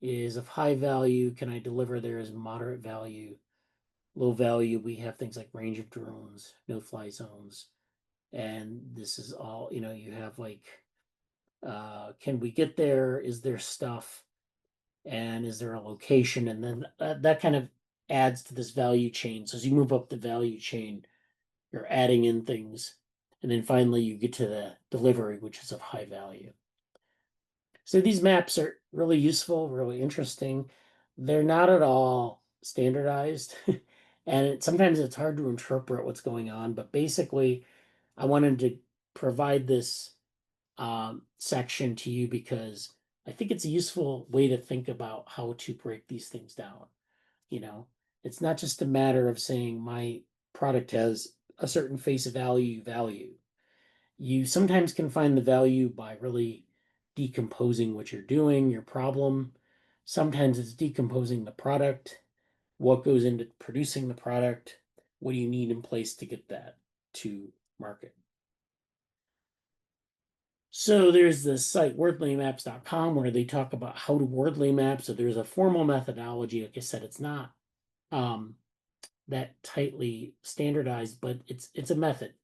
is of high value. Can I deliver there is moderate value? Low value, we have things like range of drones, no fly zones. And this is all, you have like, can we get there? Is there stuff? And is there a location? And then that kind of adds to this value chain. So as you move up the value chain, you're adding in things. And then finally you get to the delivery, which is of high value. So these maps are really useful, really interesting. They're not at all standardized. And sometimes it's hard to interpret what's going on. But basically, I wanted to provide this section to you because I think it's a useful way to think about how to break these things down. You know, it's not just a matter of saying my product has a certain face value. You sometimes can find the value by really decomposing what you're doing, your problem. Sometimes it's decomposing the product, what goes into producing the product, what do you need in place to get that to market. So there's the site wordlaymaps.com where they talk about how to wordlay map. So there's a formal methodology. Like I said, it's not that tightly standardized, but it's a method.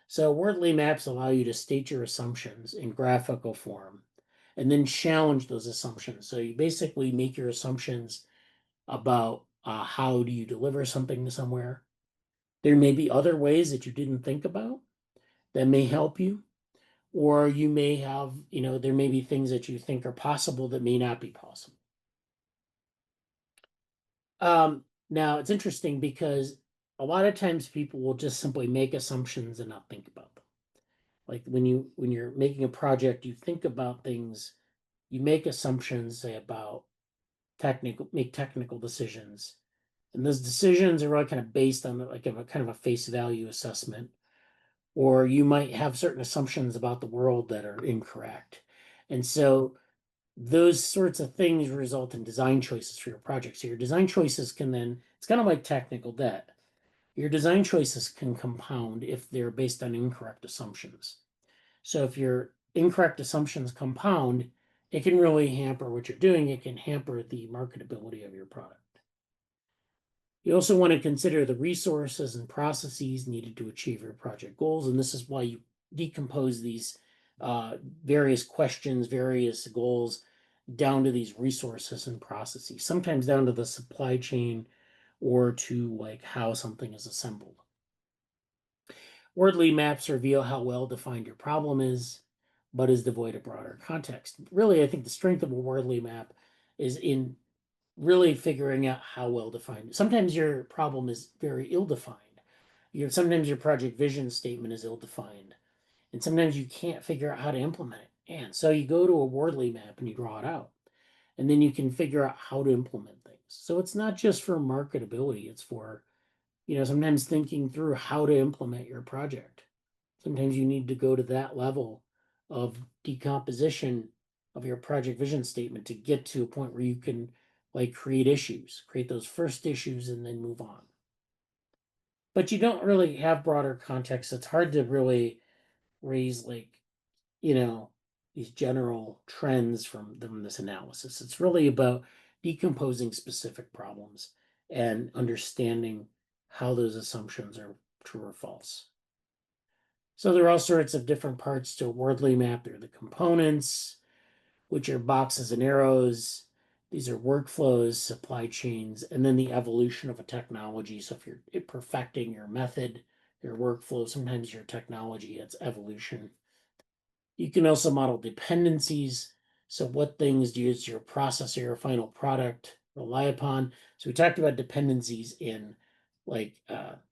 So wordlay maps allow you to state your assumptions in graphical form and then challenge those assumptions. So you basically make your assumptions about how do you deliver something to somewhere. There may be other ways that you didn't think about that may help you, or you may have, there may be things that you think are possible that may not be possible. Now it's interesting because a lot of times people will just simply make assumptions and not think about them. Like when you're making a project, you think about things, you make assumptions, say about make technical decisions. And those decisions are really kind of based on like a kind of a face value assessment. Or you might have certain assumptions about the world that are incorrect. And so those sorts of things result in design choices for your project. So your design choices can then, it's kind of like technical debt. Your design choices can compound if they're based on incorrect assumptions. So if your incorrect assumptions compound, it can really hamper what you're doing. It can hamper the marketability of your product. You also want to consider the resources and processes needed to achieve your project goals. And this is why you decompose these various questions, various goals down to these resources and processes, sometimes down to the supply chain or to like how something is assembled. Wordly maps reveal how well defined your problem is, but is devoid of broader context. Really, I think the strength of a wordly map is in really figuring out how well defined. Sometimes your problem is very ill defined. Sometimes your project vision statement is ill defined, and sometimes you can't figure out how to implement it. And so you go to a wordly map and you draw it out, and then you can figure out how to implement things. So it's not just for marketability, it's for sometimes thinking through how to implement your project. Sometimes you need to go to that level of decomposition of your project vision statement to get to a point where you can like create those first issues and then move on. But you don't really have broader context. It's hard to really raise like, you know, these general trends from this analysis. It's really about decomposing specific problems and understanding how those assumptions are true or false. So there are all sorts of different parts to a wordly map. There are the components, which are boxes and arrows. These are workflows, supply chains, and then the evolution of a technology. So if you're perfecting your method, your workflow, sometimes your technology, it's evolution. You can also model dependencies. So what things does your process or your final product rely upon? So we talked about dependencies in like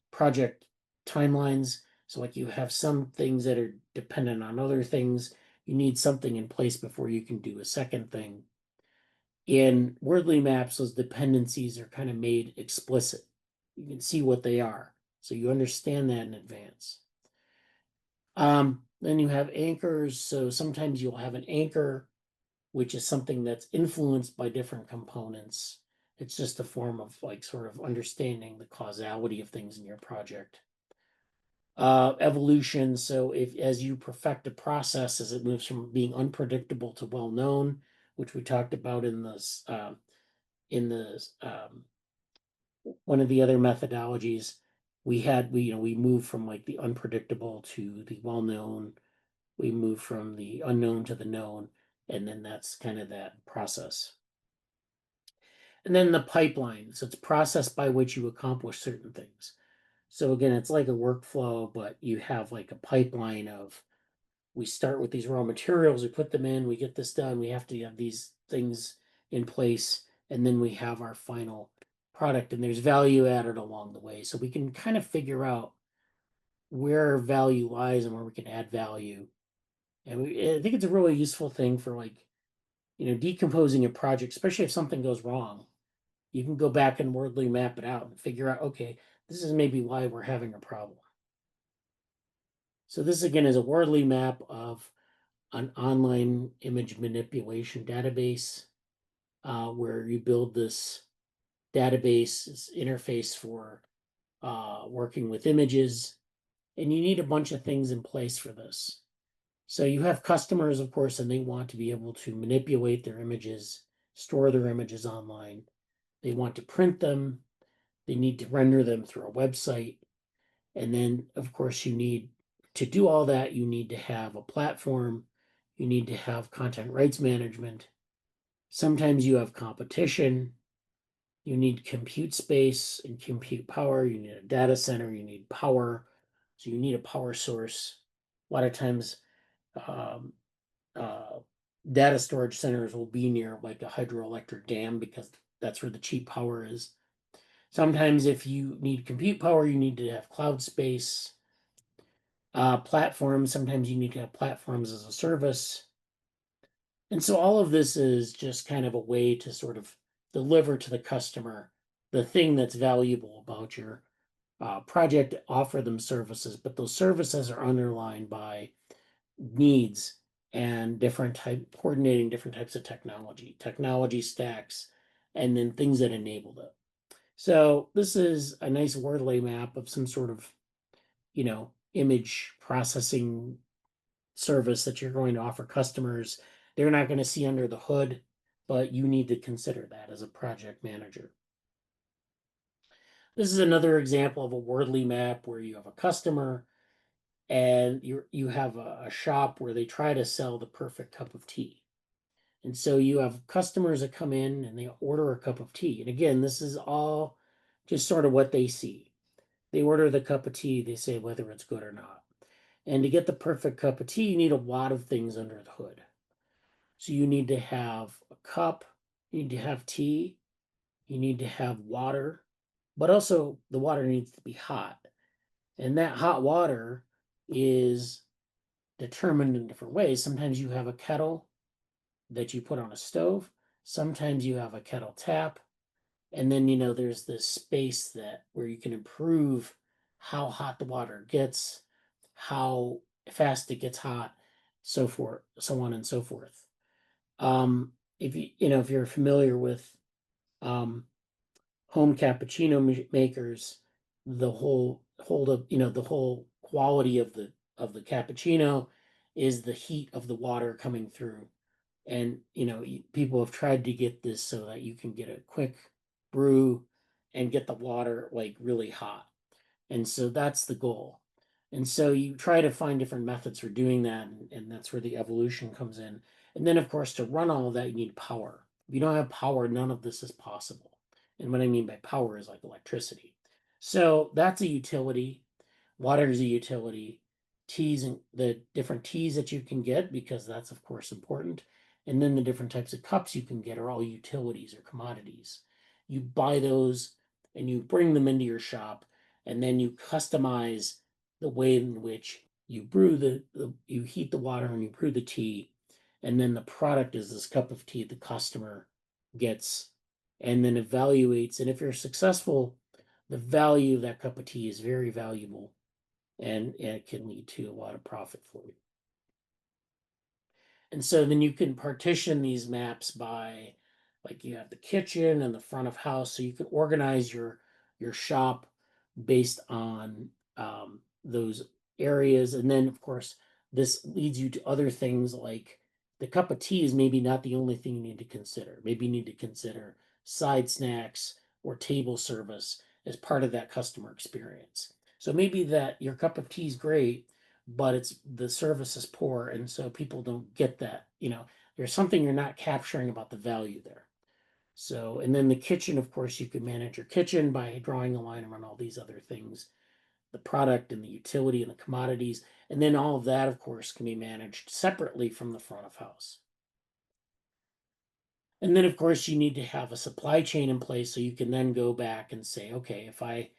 project timelines. So like you have some things that are dependent on other things. You need something in place before you can do a second thing. In wordly maps, those dependencies are kind of made explicit. You can see what they are. So you understand that in advance. Then you have anchors. So sometimes you'll have an anchor, which is something that's influenced by different components. It's just a form of like sort of understanding the causality of things in your project. Evolution. So if as you perfect a process, as it moves from being unpredictable to well known, which we talked about in this one of the other methodologies, we moved from like the unpredictable to the well known. We move from the unknown to the known, and then that's kind of that process. And then the pipeline. So it's process by which you accomplish certain things. So again, it's like a workflow, but you have like a pipeline of we start with these raw materials, we put them in, we get this done, we have to have these things in place, and then we have our final product, and there's value added along the way. So we can kind of figure out where value lies and where we can add value. And I think it's a really useful thing for like, decomposing a project, especially if something goes wrong. You can go back and wordly map it out and figure out, okay, this is maybe why we're having a problem. So this again is a wordly map of an online image manipulation database where you build this database, this interface for working with images, and you need a bunch of things in place for this. So you have customers, of course, and they want to be able to manipulate their images, store their images online. They want to print them. They need to render them through a website. And then, of course, to do all that, you need to have a platform. You need to have content rights management. Sometimes you have competition. You need compute space and compute power. You need a data center. You need power. So you need a power source. A lot of times, um, uh, data storage centers will be near like a hydroelectric dam because that's where the cheap power is. Sometimes if you need compute power, you need to have cloud space. Platforms, sometimes you need to have platforms as a service. And so all of this is just kind of a way to sort of deliver to the customer the thing that's valuable about your project, offer them services, but those services are underlined by needs and coordinating different types of technology stacks, and then things that enable it. So this is a nice wordlay map of some sort of, image processing service that you're going to offer customers. They're not going to see under the hood, but you need to consider that as a project manager. This is another example of a wordly map where you have a customer and you have a shop where they try to sell the perfect cup of tea. And so you have customers that come in and they order a cup of tea. And again, this is all just sort of what they see. They order the cup of tea, they say whether it's good or not. And to get the perfect cup of tea, you need a lot of things under the hood. So you need to have a cup, you need to have tea, you need to have water, but also the water needs to be hot. And that hot water is determined in different ways. Sometimes you have a kettle that you put on a stove, sometimes you have a kettle tap, and then there's this space where you can improve how hot the water gets, how fast it gets hot, so forth, so on and so forth. If you're familiar with um, home cappuccino makers, the whole quality of the cappuccino is the heat of the water coming through. And people have tried to get this so that you can get a quick brew and get the water like really hot. And so that's the goal. And so you try to find different methods for doing that, and that's where the evolution comes in. And then, of course, to run all of that, you need power. If you don't have power, none of this is possible. And what I mean by power is like electricity. So that's a utility. Water is a utility. Teas and the different teas that you can get, because that's, of course, important. And then the different types of cups you can get are all utilities or commodities. You buy those and you bring them into your shop, and then you customize the way in which you brew you heat the water and you brew the tea, and then the product is this cup of tea the customer gets and then evaluates. And if you're successful, the value of that cup of tea is very valuable, and it can lead to a lot of profit for you. And so then you can partition these maps by, like, you have the kitchen and the front of house, so you can organize your shop based on those areas. And then, of course, this leads you to other things like the cup of tea is maybe not the only thing you need to consider. Maybe you need to consider side snacks or table service as part of that customer experience. So maybe that your cup of tea is great, but it's the service is poor, and so people don't get that. There's something you're not capturing about the value there. So, and then the kitchen, of course, you can manage your kitchen by drawing a line around all these other things, the product and the utility and the commodities. And then all of that, of course, can be managed separately from the front of house. And then, of course, you need to have a supply chain in place so you can then go back and say, okay, if I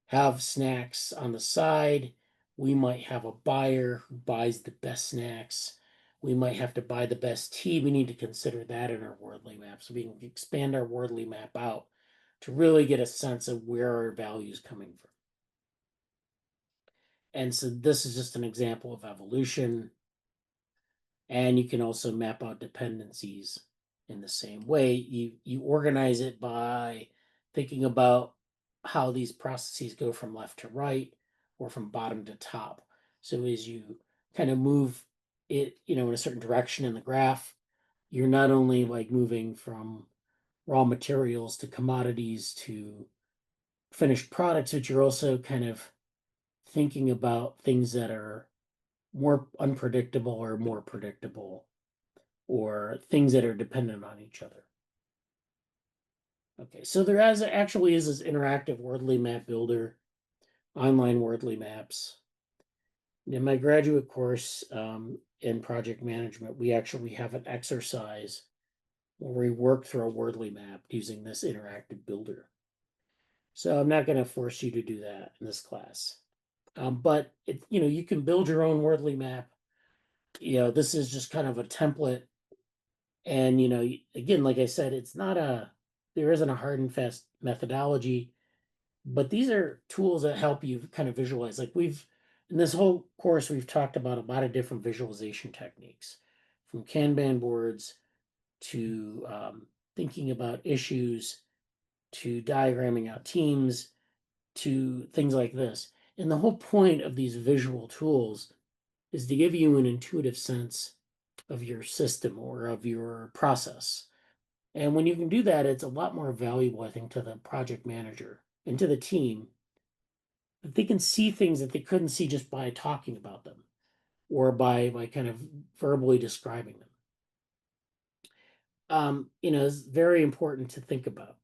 have snacks on the side, we might have a buyer who buys the best snacks. We might have to buy the best tea. We need to consider that in our Wordly map. So we can expand our Wordly map out to really get a sense of where our value is coming from. And so this is just an example of evolution. And you can also map out dependencies in the same way. You organize it by thinking about how these processes go from left to right or from bottom to top. So as you kind of move it, in a certain direction in the graph, you're not only like moving from raw materials to commodities to finished products, but you're also kind of thinking about things that are more unpredictable or more predictable, or things that are dependent on each other. Okay, so there actually is this interactive Wordly map builder, online Wordly maps. In my graduate course in project management, we actually have an exercise where we work through a Wordly map using this interactive builder. So I'm not going to force you to do that in this class. But you can build your own Wordly map. This is just kind of a template. And again, like I said, there isn't a hard and fast methodology, but these are tools that help you kind of visualize. Like in this whole course, we've talked about a lot of different visualization techniques, from Kanban boards to thinking about issues, to diagramming out teams, to things like this. And the whole point of these visual tools is to give you an intuitive sense of your system or of your process. And when you can do that, it's a lot more valuable, I think, to the project manager and to the team, that they can see things that they couldn't see just by talking about them or by kind of verbally describing them. It's very important to think about.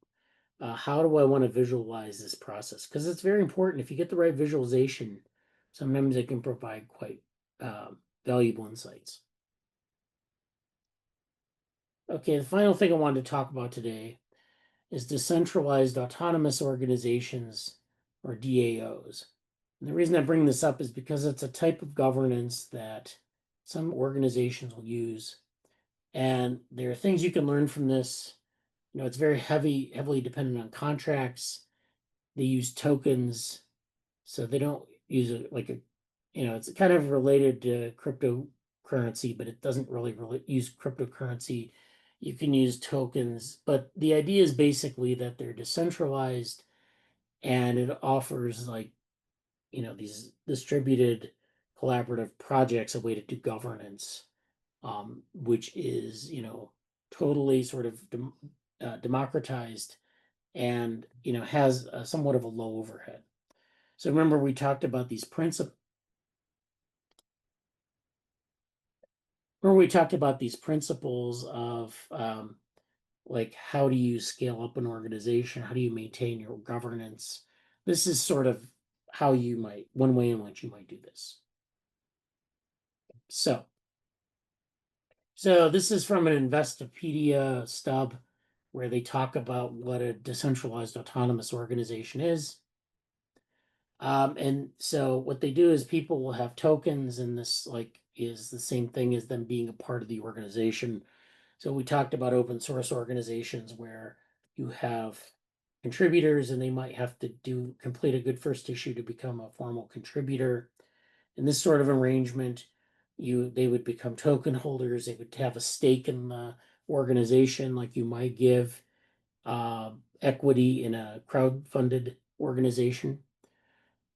How do I want to visualize this process? Because it's very important. If you get the right visualization, sometimes it can provide quite valuable insights. Okay, the final thing I wanted to talk about today is decentralized autonomous organizations, or DAOs. And the reason I bring this up is because it's a type of governance that some organizations will use. And there are things you can learn from this. It's very heavily dependent on contracts. They use tokens, so they don't use it like it's kind of related to cryptocurrency, but it doesn't really use cryptocurrency. You can use tokens, but the idea is basically that they're decentralized, and it offers, like, these distributed collaborative projects a way to do governance, which is, totally sort of democratized and, has somewhat of a low overhead. So remember, we talked about these principles. Remember, we talked about these principles of like, how do you scale up an organization? How do you maintain your governance? This is sort of how you might, one way in which you might do this. So this is from an Investopedia stub where they talk about what a decentralized autonomous organization is. And so what they do is people will have tokens, and this like is the same thing as them being a part of the organization. So we talked about open source organizations where you have contributors and they might have to complete a good first issue to become a formal contributor. In this sort of arrangement, they would become token holders, they would have a stake in the organization, like you might give equity in a crowd-funded organization.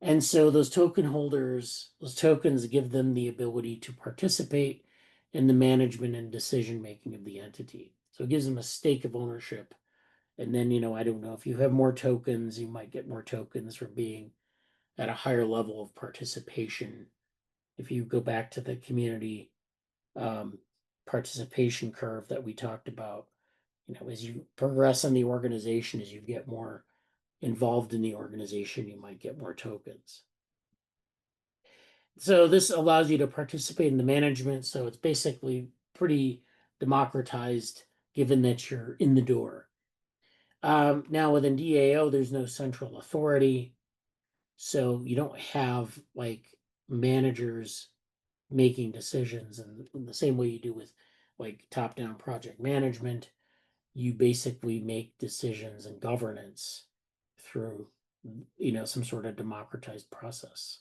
And so those token holders, those tokens give them the ability to participate in the management and decision making of the entity. So it gives them a stake of ownership. And then, I don't know, if you have more tokens, you might get more tokens for being at a higher level of participation. If you go back to the community participation curve that we talked about, as you progress in the organization, as you get more involved in the organization, you might get more tokens. So this allows you to participate in the management. So it's basically pretty democratized, given that you're in the door. Now within DAO, there's no central authority. So you don't have like managers making decisions in the same way you do with like top-down project management. You basically make decisions and governance through, some sort of democratized process.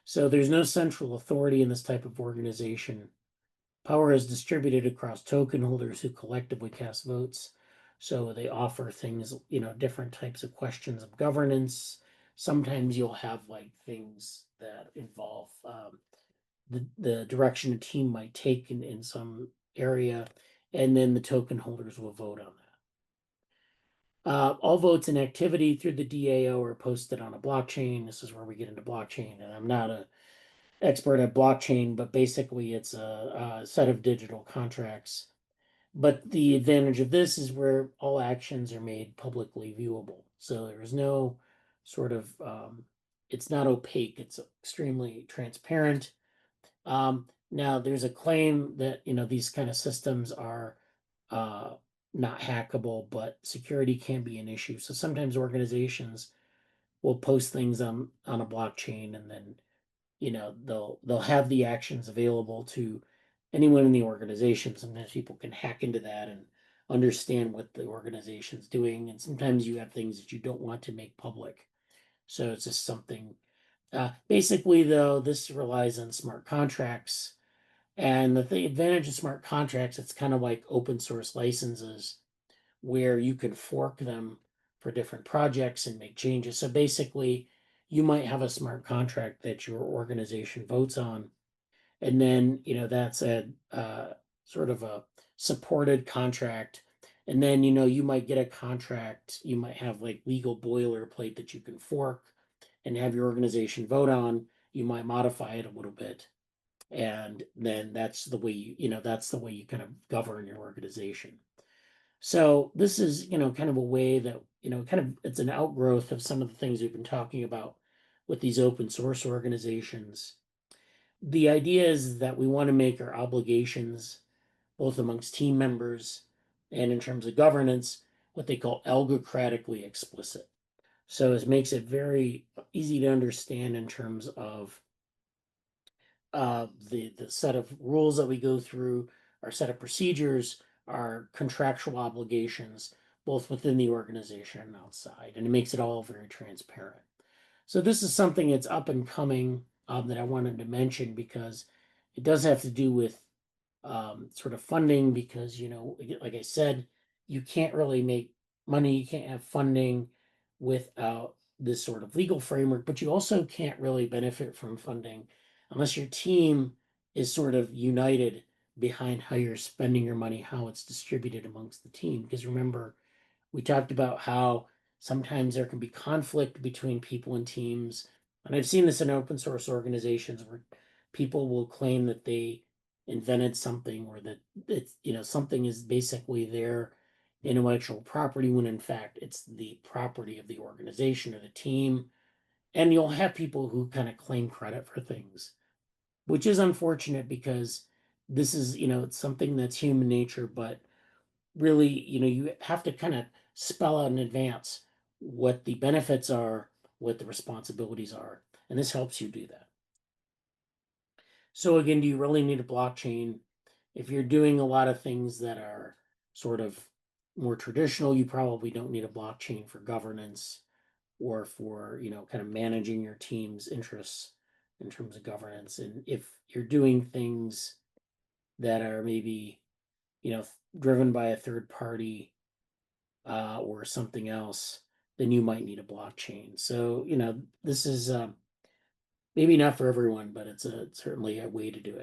So there's no central authority in this type of organization. Power is distributed across token holders who collectively cast votes. So they offer things, different types of questions of governance. Sometimes you'll have like things that involve the direction a team might take in some area, and then the token holders will vote on that. All votes and activity through the DAO are posted on a blockchain. This is where we get into blockchain, and I'm not an expert at blockchain, but basically it's a set of digital contracts. But the advantage of this is where all actions are made publicly viewable. So there's no sort of, it's not opaque, it's extremely transparent. Now there's a claim that, these kind of systems are not hackable, but security can be an issue. So sometimes organizations will post things on a blockchain, and then, they'll have the actions available to anyone in the organization. Sometimes people can hack into that and understand what the organization's doing. And sometimes you have things that you don't want to make public. So it's just something. Basically, though, this relies on smart contracts. And the advantage of smart contracts, it's kind of like open source licenses where you can fork them for different projects and make changes. So basically, you might have a smart contract that your organization votes on, and then, that's a sort of a supported contract. And then, you might get a contract, you might have like legal boilerplate that you can fork and have your organization vote on. You might modify it a little bit, and then that's the way that's the way you kind of govern your organization. So this is, kind of a way that, kind of, it's an outgrowth of some of the things we've been talking about with these open source organizations. The idea is that we want to make our obligations, both amongst team members and in terms of governance, what they call algocratically explicit. So it makes it very easy to understand in terms of the set of rules that we go through, our set of procedures, our contractual obligations, both within the organization and outside, and it makes it all very transparent. So this is something that's up and coming, that I wanted to mention because it does have to do with sort of funding, because, like I said, you can't really make money, you can't have funding without this sort of legal framework, but you also can't really benefit from funding unless your team is sort of united behind how you're spending your money, how it's distributed amongst the team. Because remember, we talked about how sometimes there can be conflict between people and teams. And I've seen this in open source organizations where people will claim that they invented something or that it's, something is basically their intellectual property when in fact it's the property of the organization or the team. And you'll have people who kind of claim credit for things, which is unfortunate because this is, it's something that's human nature, but really, you have to kind of spell out in advance what the benefits are, what the responsibilities are, and this helps you do that. So again, do you really need a blockchain? If you're doing a lot of things that are sort of more traditional, you probably don't need a blockchain for governance or for, kind of managing your team's interests in terms of governance. And if you're doing things that are maybe, driven by a third party or something else, then you might need a blockchain. So, this is maybe not for everyone, but it's certainly a way to do it.